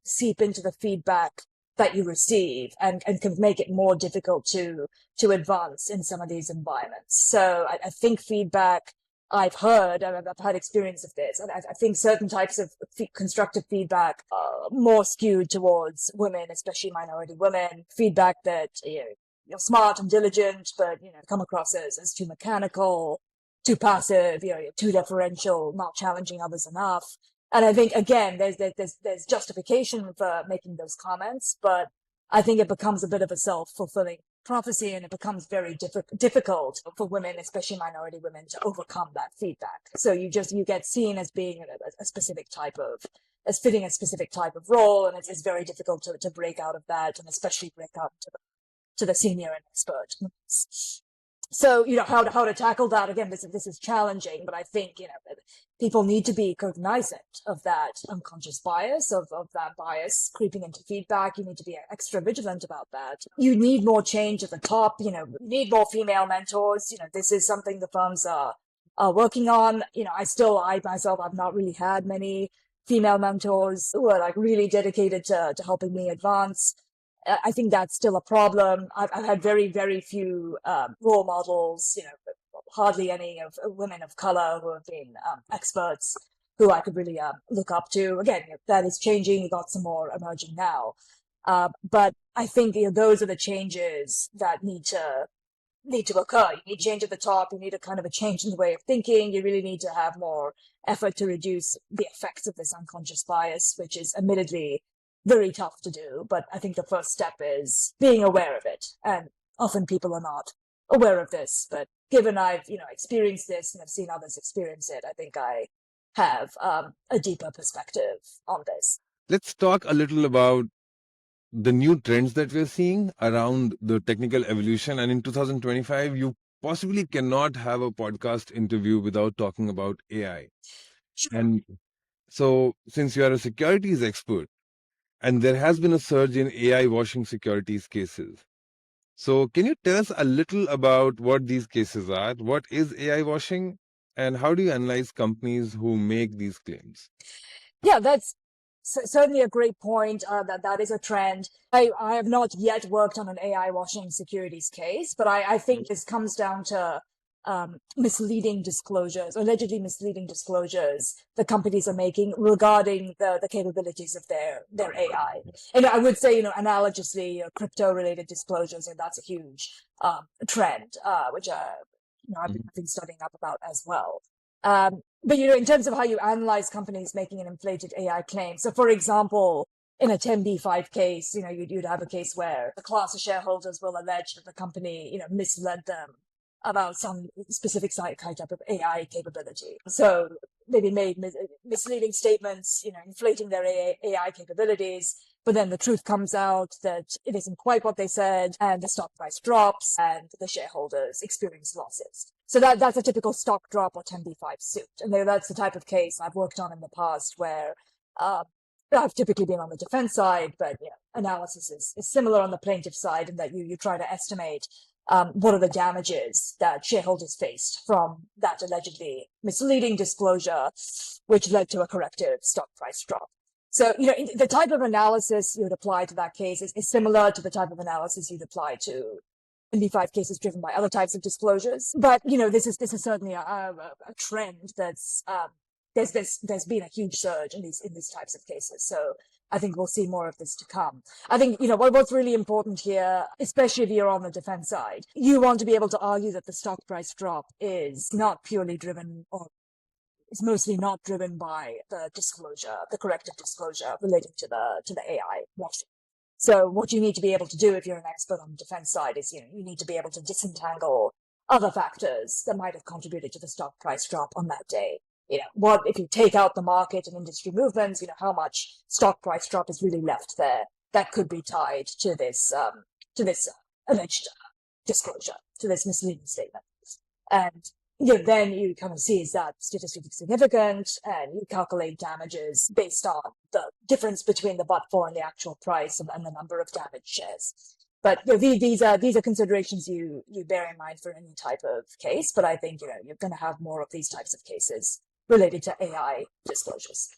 seep into the feedback that you receive and can make it more difficult to advance in some of these environments. So I think feedback I've heard, I've had experience of this, and I think certain types of constructive feedback are more skewed towards women, especially minority women. Feedback that, you're smart and diligent, but, come across as too mechanical, too passive, too deferential, not challenging others enough. And I think, again, there's justification for making those comments, but I think it becomes a bit of a self-fulfilling prophecy, and it becomes very difficult for women, especially minority women, to overcome that feedback. So you get seen as being as fitting a specific type of role, and it's very difficult to break out of that, and especially break out to the senior and expert. So, how to tackle that, again, this is challenging, but I think, people need to be cognizant of that unconscious bias, of that bias creeping into feedback. You need to be extra vigilant about that. You need more change at the top, you need more female mentors. This is something the firms are working on. I myself, I've not really had many female mentors who are like really dedicated to helping me advance. I think that's still a problem. I've had very, very few role models, hardly any of women of color who have been experts who I could really look up to. Again, that is changing. You've got some more emerging now. But I think those are the changes that need to occur. You need change at the top. You need a kind of a change in the way of thinking. You really need to have more effort to reduce the effects of this unconscious bias, which is admittedly very tough to do. But I think the first step is being aware of it. And often people are not aware of this. But given I've, experienced this and I've seen others experience it, I think I have a deeper perspective on this. Let's talk a little about the new trends that we're seeing around the technical evolution. And in 2025, you possibly cannot have a podcast interview without talking about AI. Sure. And so, since you are a securities expert, and there has been a surge in AI washing securities cases. So, can you tell us a little about what these cases are? What is AI washing? And how do you analyze companies who make these claims? Yeah, that's certainly a great point. That is a trend. I have not yet worked on an AI washing securities case, but I think this comes down to misleading disclosures, allegedly misleading disclosures the companies are making regarding the capabilities of their AI. And I would say, analogously, crypto-related disclosures, and that's a huge trend, which I've been studying up about as well. But, in terms of how you analyze companies making an inflated AI claim. So, for example, in a 10b5 case, you'd have a case where the class of shareholders will allege that the company, misled them about some specific type of AI capability. So maybe made misleading statements, inflating their AI capabilities, but then the truth comes out that it isn't quite what they said, and the stock price drops, and the shareholders experience losses. So that's a typical stock drop or 10b5 suit. And that's the type of case I've worked on in the past where I've typically been on the defense side, but analysis is similar on the plaintiff side in that you try to estimate what are the damages that shareholders faced from that allegedly misleading disclosure, which led to a corrective stock price drop. So, the type of analysis you would apply to that case is similar to the type of analysis you'd apply to 10b5 cases driven by other types of disclosures. But, this is certainly a trend that's, there's been a huge surge in these types of cases. So I think we'll see more of this to come. I think, what's really important here, especially if you're on the defense side, you want to be able to argue that the stock price drop is not purely driven, or is mostly not driven by the disclosure, the corrective disclosure relating to the AI washing. So what you need to be able to do if you're an expert on the defense side is, you need to be able to disentangle other factors that might have contributed to the stock price drop on that day. What if you take out the market and industry movements, how much stock price drop is really left there that could be tied to this alleged disclosure, to this misleading statement. And then you kind of see, is that statistically significant, and you calculate damages based on the difference between the but-for and the actual price and the number of damaged shares. But these are considerations you bear in mind for any type of case. But I think you're going to have more of these types of cases related to AI disclosures.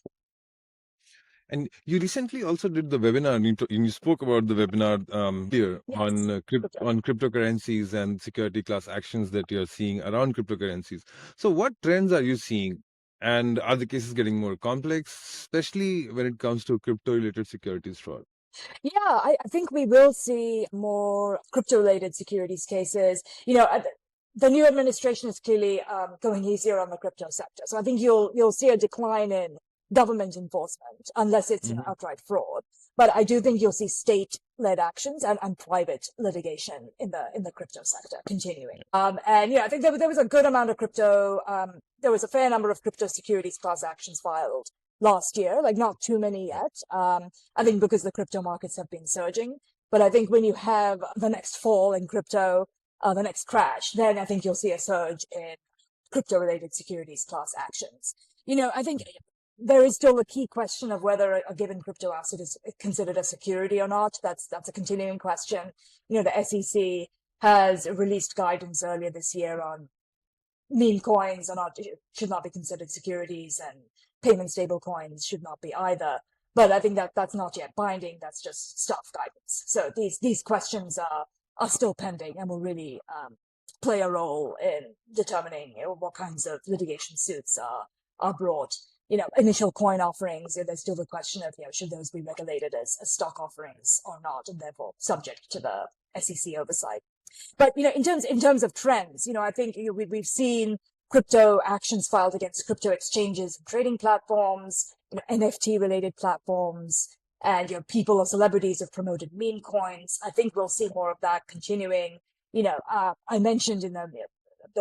And you recently also did the webinar, and you spoke about the webinar here. Yes. on cryptocurrencies and security class actions that you're seeing around cryptocurrencies. So what trends are you seeing? And are the cases getting more complex, especially when it comes to crypto-related securities fraud? Yeah, I think we will see more crypto-related securities cases. The new administration is clearly going easier on the crypto sector. So I think you'll see a decline in government enforcement unless it's outright fraud. But I do think you'll see state-led actions and private litigation in the crypto sector continuing. And I think there was a good amount of crypto. There was a fair number of crypto securities class actions filed last year, like not too many yet. I think because the crypto markets have been surging. But I think when you have the next fall in crypto, the next crash, then I think you'll see a surge in crypto-related securities class actions. I think there is still a key question of whether a given crypto asset is considered a security or not. That's a continuing question. The SEC has released guidance earlier this year on meme coins should not be considered securities, and payment stable coins should not be either. But I think that's not yet binding. That's just staff guidance. So these questions are still pending and will really play a role in determining what kinds of litigation suits are brought. Initial coin offerings, there's still the question of, should those be regulated as stock offerings or not, and therefore subject to the SEC oversight. But, in terms of trends, I think we've seen crypto actions filed against crypto exchanges and trading platforms, NFT related platforms, and, people or celebrities have promoted meme coins. I think we'll see more of that continuing. I mentioned in the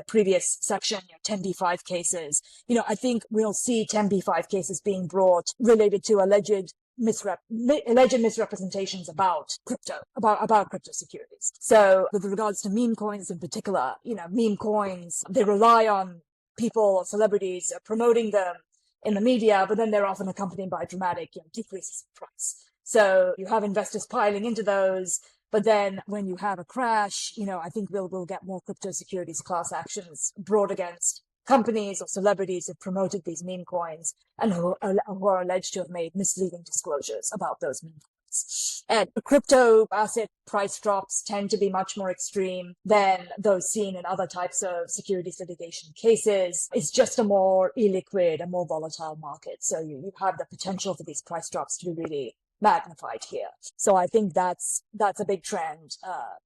previous section, 10b5 cases. I think we'll see 10b5 cases being brought related to alleged misrepresentations about crypto, about crypto securities. So with regards to meme coins in particular, meme coins, they rely on people or celebrities promoting them in the media, but then they're often accompanied by dramatic decreases in price. So you have investors piling into those. But then when you have a crash, I think we'll get more crypto securities class actions brought against companies or celebrities who promoted these meme coins and who are alleged to have made misleading disclosures about those meme coins. And crypto asset price drops tend to be much more extreme than those seen in other types of securities litigation cases. It's just a more illiquid and more volatile market. So you have the potential for these price drops to be really magnified here. So I think that's a big trend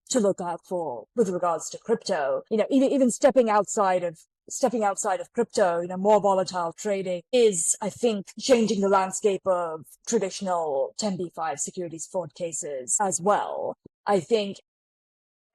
to look out for with regards to crypto. Even stepping outside of crypto, more volatile trading is, I think, changing the landscape of traditional 10b5 securities fraud cases as well. I think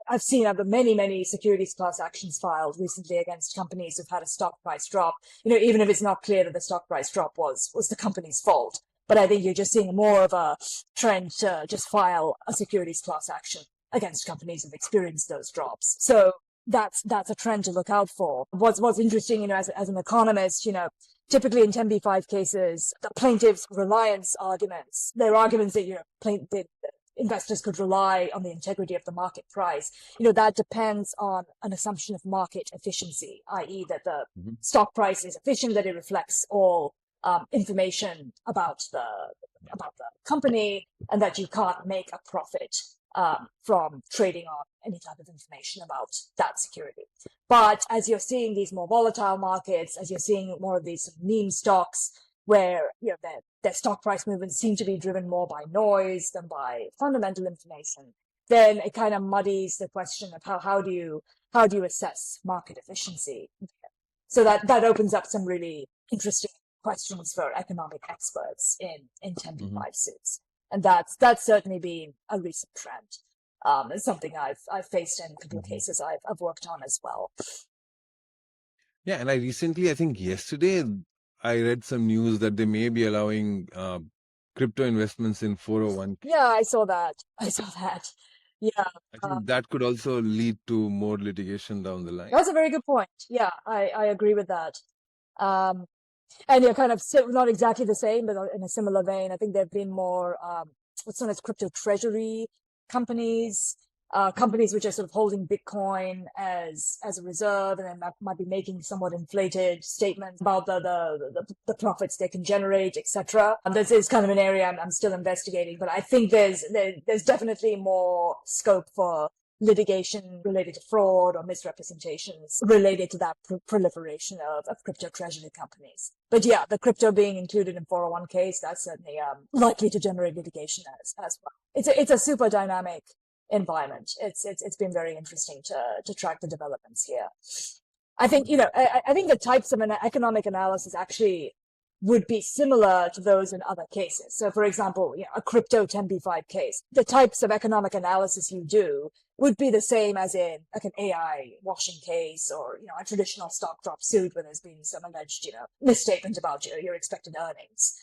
I've seen many securities class actions filed recently against companies who've had a stock price drop, even if it's not clear that the stock price drop was the company's fault. But I think you're just seeing more of a trend to just file a securities class action against companies who've experienced those drops. So that's a trend to look out for. What's interesting, as an economist, typically in 10b5 cases, the plaintiff's reliance arguments, their arguments that, investors could rely on the integrity of the market price, that depends on an assumption of market efficiency, i.e. that the stock price is efficient, that it reflects all information about the company, and that you can't make a profit from trading on any type of information about that security. But as you're seeing these more volatile markets, as you're seeing more of these meme stocks where their stock price movements seem to be driven more by noise than by fundamental information, then it kind of muddies the question of how do you assess market efficiency. So that opens up some really interesting questions for economic experts in 10b5 suits. And that's certainly been a recent trend. It's something I've faced in a couple of cases I've worked on as well. Yeah, and I think yesterday, I read some news that they may be allowing crypto investments in 401. Yeah, I saw that. Yeah. I think that could also lead to more litigation down the line. That's a very good point. Yeah, I agree with that. And yeah, kind of not exactly the same, but in a similar vein, I think there have been more what's known as crypto treasury companies, companies which are sort of holding Bitcoin as a reserve, and then might be making somewhat inflated statements about the profits they can generate, etc. This is kind of an area I'm still investigating, but I think there's definitely more scope for litigation related to fraud or misrepresentations related to that proliferation of crypto treasury companies. But yeah, the crypto being included in 401ks, that's certainly likely to generate litigation as well. It's a super dynamic environment. It's been very interesting to track the developments here. I think, I think the types of an economic analysis actually would be similar to those in other cases. So for example, a crypto 10b5 case, the types of economic analysis you do would be the same as in like an AI washing case, or, a traditional stock drop suit where there's been some alleged, misstatement about your expected earnings.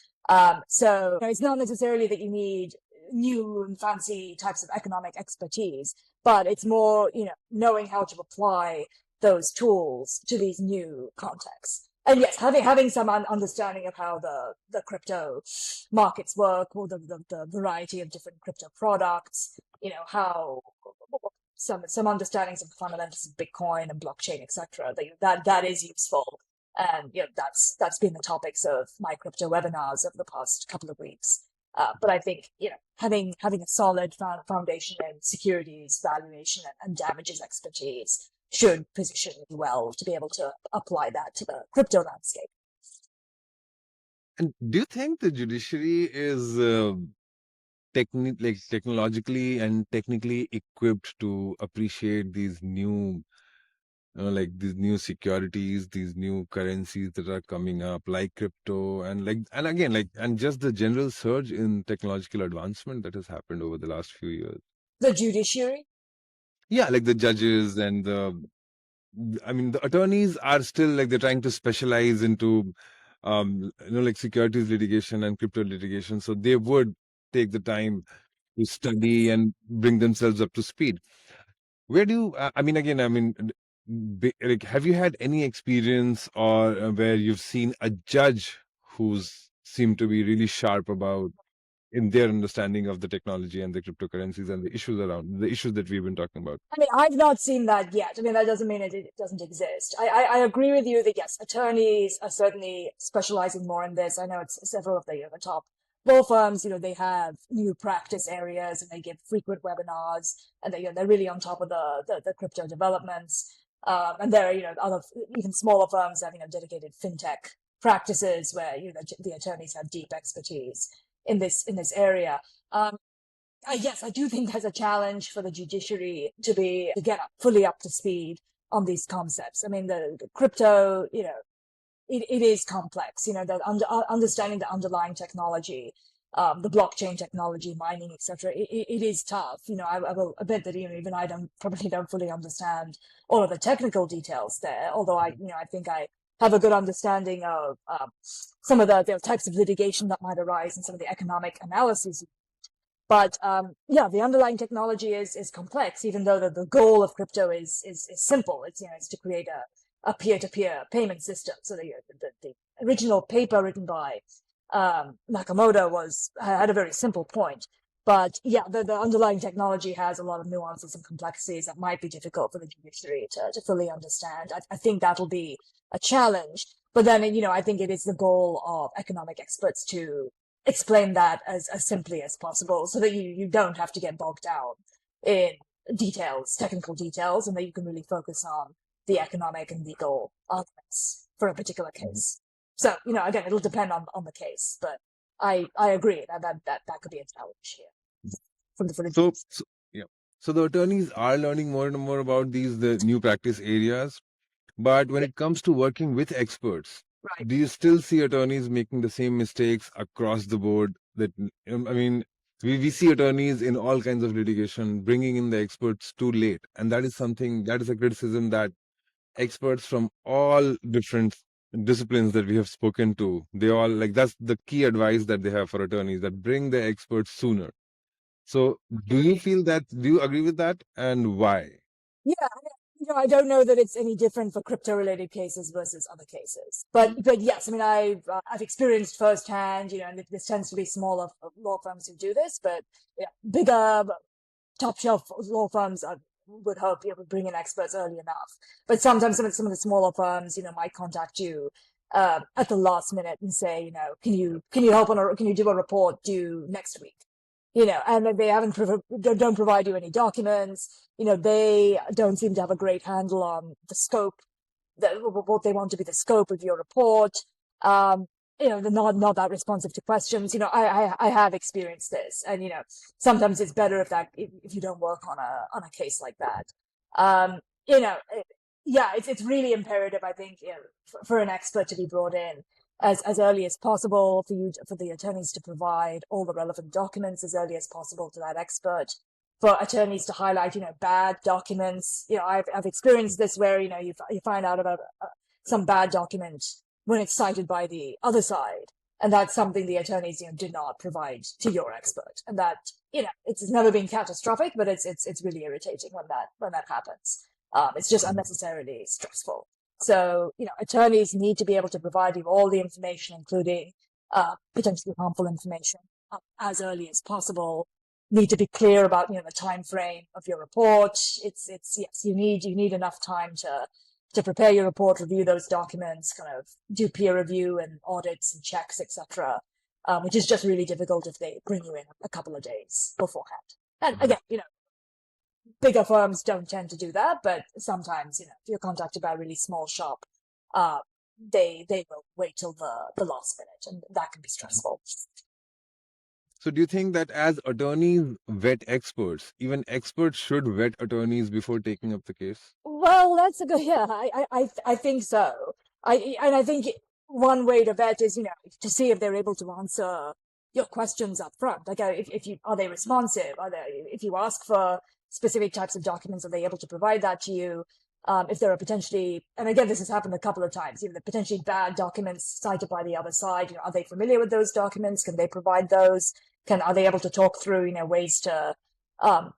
So it's not necessarily that you need new and fancy types of economic expertise, but it's more, knowing how to apply those tools to these new contexts. And yes, having some understanding of how the crypto markets work, or the variety of different crypto products, how some understandings of the fundamentals of Bitcoin and blockchain, etc. That is useful. And that's been the topics of my crypto webinars over the past couple of weeks. But I think having a solid foundation in securities valuation and damages expertise should position you well to be able to apply that to the crypto landscape. And do you think the judiciary is technologically and technically equipped to appreciate these new, these new securities, these new currencies that are coming up, like crypto, and just the general surge in technological advancement that has happened over the last few years? The judiciary? Yeah, like the judges and the attorneys are still they're trying to specialize into, securities litigation and crypto litigation. So they would take the time to study and bring themselves up to speed. Where do you, have you had any experience or where you've seen a judge who's seemed to be really sharp about in their understanding of the technology and the cryptocurrencies and the issues that we've been talking about? I mean, I've not seen that yet. I mean, that doesn't mean it doesn't exist. I agree with you that yes, attorneys are certainly specializing more in this. I know it's several of the top law firms, they have new practice areas and they give frequent webinars, and they're really on top of the crypto developments. And there are, other even smaller firms have, dedicated fintech practices where, the attorneys have deep expertise in this area. Yes, I do think there's a challenge for the judiciary to get fully up to speed on these concepts. I mean, the crypto, it is complex. Understanding the underlying technology, the blockchain technology, mining, etc. It is tough. I will admit that even I probably don't fully understand all of the technical details there. Although I think I have a good understanding of some of the types of litigation that might arise and some of the economic analyses. But the underlying technology is complex, even though the goal of crypto is simple. It's to create a peer-to-peer payment system. So the original paper written by Nakamoto had a very simple point. But yeah, the underlying technology has a lot of nuances and complexities that might be difficult for the judiciary to fully understand. I think that'll be a challenge. But then, I think it is the goal of economic experts to explain that as simply as possible, so that you don't have to get bogged down in technical details, and that you can really focus on the economic and legal arguments for a particular case. So, again, it'll depend on the case, but I agree that could be a challenge here. So the attorneys are learning more and more about the new practice areas, but when it comes to working with experts, right, do you still see attorneys making the same mistakes across the board? We see attorneys in all kinds of litigation bringing in the experts too late. And that is something, that is a criticism that experts from all different disciplines that we have spoken to, they all like, that's the key advice that they have for attorneys, that bring the experts sooner. So do you feel that, do you agree with that, and why? Yeah, I don't know that it's any different for crypto-related cases versus other cases, but yes, I mean, I've experienced firsthand, and this tends to be smaller law firms who do this, but bigger, top-shelf law firms would hope would bring in experts early enough. But sometimes some of the smaller firms, might contact you at the last minute and say, can you help can you do a report due next week? And they don't provide you any documents. They don't seem to have a great handle on the scope, what they want to be the scope of your report. They're not that responsive to questions. I have experienced this, and sometimes it's better if you don't work on a case like that. It's really imperative, I think, for an expert to be brought in as early as possible, for the attorneys to provide all the relevant documents as early as possible to that expert, for attorneys to highlight, bad documents. I've experienced this where, you find out about some bad document when it's cited by the other side. And that's something the attorneys, did not provide to your expert. And that, it's never been catastrophic, but it's really irritating when that happens. It's just unnecessarily stressful. So, attorneys need to be able to provide you all the information, including potentially harmful information, as early as possible. Need to be clear about, the time frame of your report. It's yes, you need enough time to prepare your report, review those documents, kind of do peer review and audits and checks, etc., which is just really difficult if they bring you in a couple of days beforehand. And again, bigger firms don't tend to do that, but sometimes, if you're contacted by a really small shop, they will wait till the last minute, and that can be stressful. So do you think that as attorneys vet experts, even experts should vet attorneys before taking up the case? Well, that's a good, yeah, I think so. I think one way to vet is, to see if they're able to answer your questions up front. Like, are they responsive? If you ask for specific types of documents, are they able to provide that to you? If there are potentially, and again, this has happened a couple of times, the potentially bad documents cited by the other side, are they familiar with those documents? Can they provide those? Are they able to talk through, ways to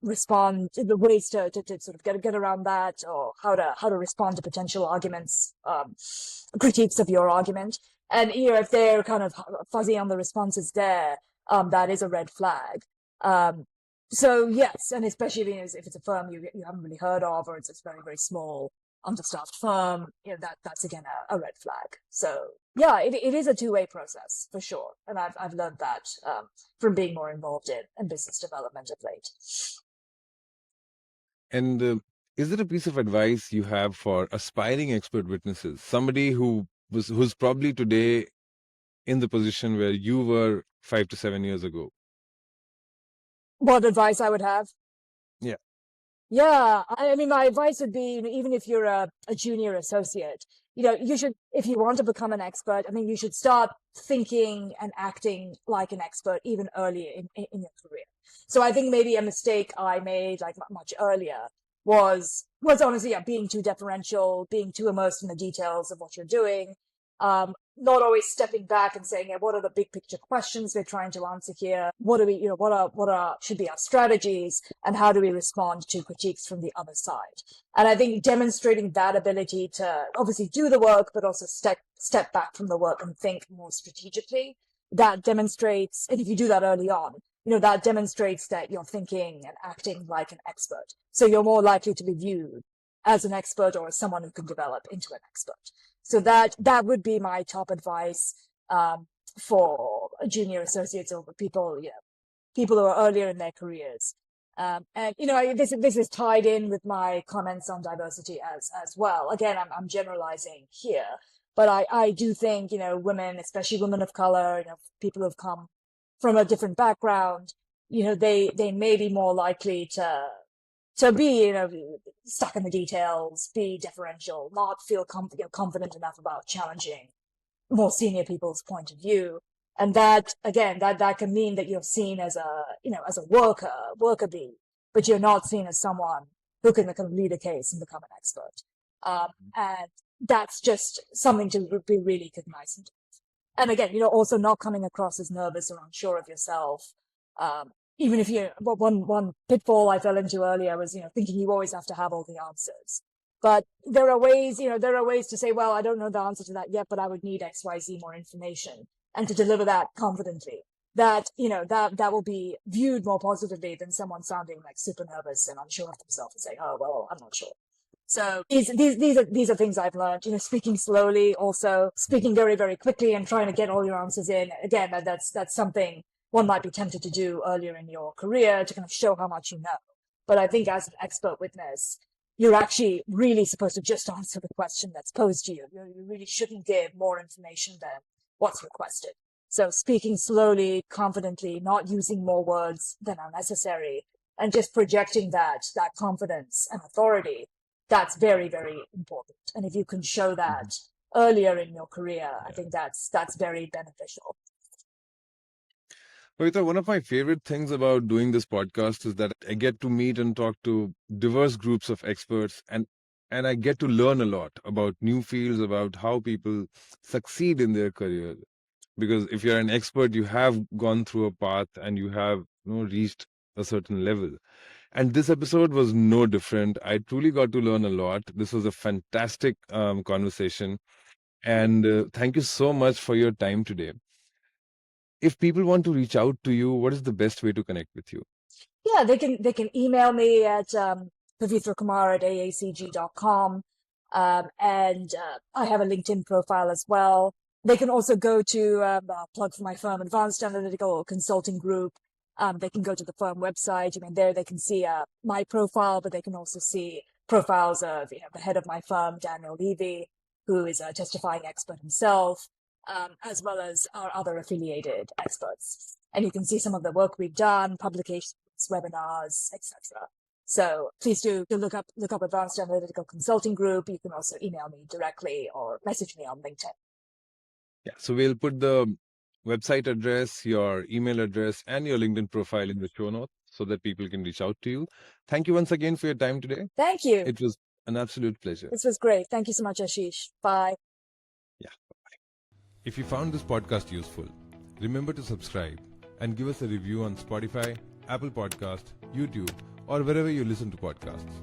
respond, the ways to sort of get around that, or how to respond to potential arguments, critiques of your argument. And if they're kind of fuzzy on the responses there, that is a red flag. So yes, and especially if it's a firm you haven't really heard of, or it's a very, very small, understaffed firm, that's again a red flag. So yeah, it is a two-way process for sure, and I've learned that from being more involved in business development of late. And is there a piece of advice you have for aspiring expert witnesses, somebody who's probably today in the position where you were 5 to 7 years ago? What advice I would have? Yeah. Yeah, I mean, my advice would be, even if you're a junior associate, you should, if you want to become an expert, I mean, you should start thinking and acting like an expert even earlier in your career. So I think maybe a mistake I made like much earlier was honestly, being too deferential, being too immersed in the details of what you're doing, not always stepping back and saying, what are the big picture questions we're trying to answer here? What are we, what should be our strategies, and how do we respond to critiques from the other side? And I think demonstrating that ability to obviously do the work, but also step back from the work and think more strategically, that demonstrates, and if you do that early on, that demonstrates that you're thinking and acting like an expert. So you're more likely to be viewed as an expert, or as someone who can develop into an expert. So that would be my top advice for junior associates, or people, people who are earlier in their careers. And this is tied in with my comments on diversity as well. Again, I'm generalizing here, but I do think, women, especially women of color, people who've come from a different background, they may be more likely to be, stuck in the details, be deferential, not feel confident enough about challenging more senior people's point of view. And that, again, that can mean that you're seen as as a worker bee, but you're not seen as someone who can kind of lead a case and become an expert. And that's just something to be really cognizant of. And again, also not coming across as nervous or unsure of yourself. Even if one pitfall I fell into earlier was, thinking you always have to have all the answers. But there are ways to say, well, I don't know the answer to that yet, but I would need X, Y, Z more information, and to deliver that confidently. That will be viewed more positively than someone sounding like super nervous and unsure of themselves and saying, oh, well, I'm not sure. So these are things I've learned, speaking slowly, also speaking very, very quickly and trying to get all your answers in. Again, that's something one might be tempted to do earlier in your career to kind of show how much you know. But I think as an expert witness, you're actually really supposed to just answer the question that's posed to you. You really shouldn't give more information than what's requested. So speaking slowly, confidently, not using more words than are necessary, and just projecting that confidence and authority, that's very, very important. And if you can show that earlier in your career, I think that's very beneficial. Pavitra, one of my favorite things about doing this podcast is that I get to meet and talk to diverse groups of experts, and I get to learn a lot about new fields, about how people succeed in their career. Because if you're an expert, you have gone through a path and you have reached a certain level. And this episode was no different. I truly got to learn a lot. This was a fantastic conversation. And thank you so much for your time today. If people want to reach out to you, what is the best way to connect with you? Yeah, they can email me at Pavithra Kumar at aacg.com. And I have a LinkedIn profile as well. They can also go to plug for my firm, Advanced Analytical Consulting Group. They can go to the firm website. There they can see my profile, but they can also see profiles of the head of my firm, Daniel Levy, who is a testifying expert himself, as well as our other affiliated experts. And you can see some of the work we've done, publications, webinars, etc. So please do look up Advanced Analytical Consulting Group. You can also email me directly or message me on LinkedIn. Yeah, so we'll put the website address, your email address, and your LinkedIn profile in the show notes so that people can reach out to you. Thank you once again for your time today. Thank you. It was an absolute pleasure. This was great. Thank you so much, Ashish. Bye. Yeah, bye. If you found this podcast useful, remember to subscribe and give us a review on Spotify, Apple Podcast, YouTube, or wherever you listen to podcasts.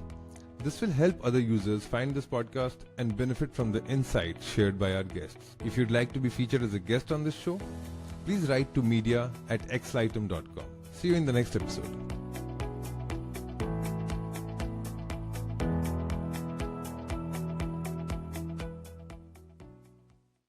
This will help other users find this podcast and benefit from the insights shared by our guests. If you'd like to be featured as a guest on this show, please write to media@xlightum.com. See you in the next episode.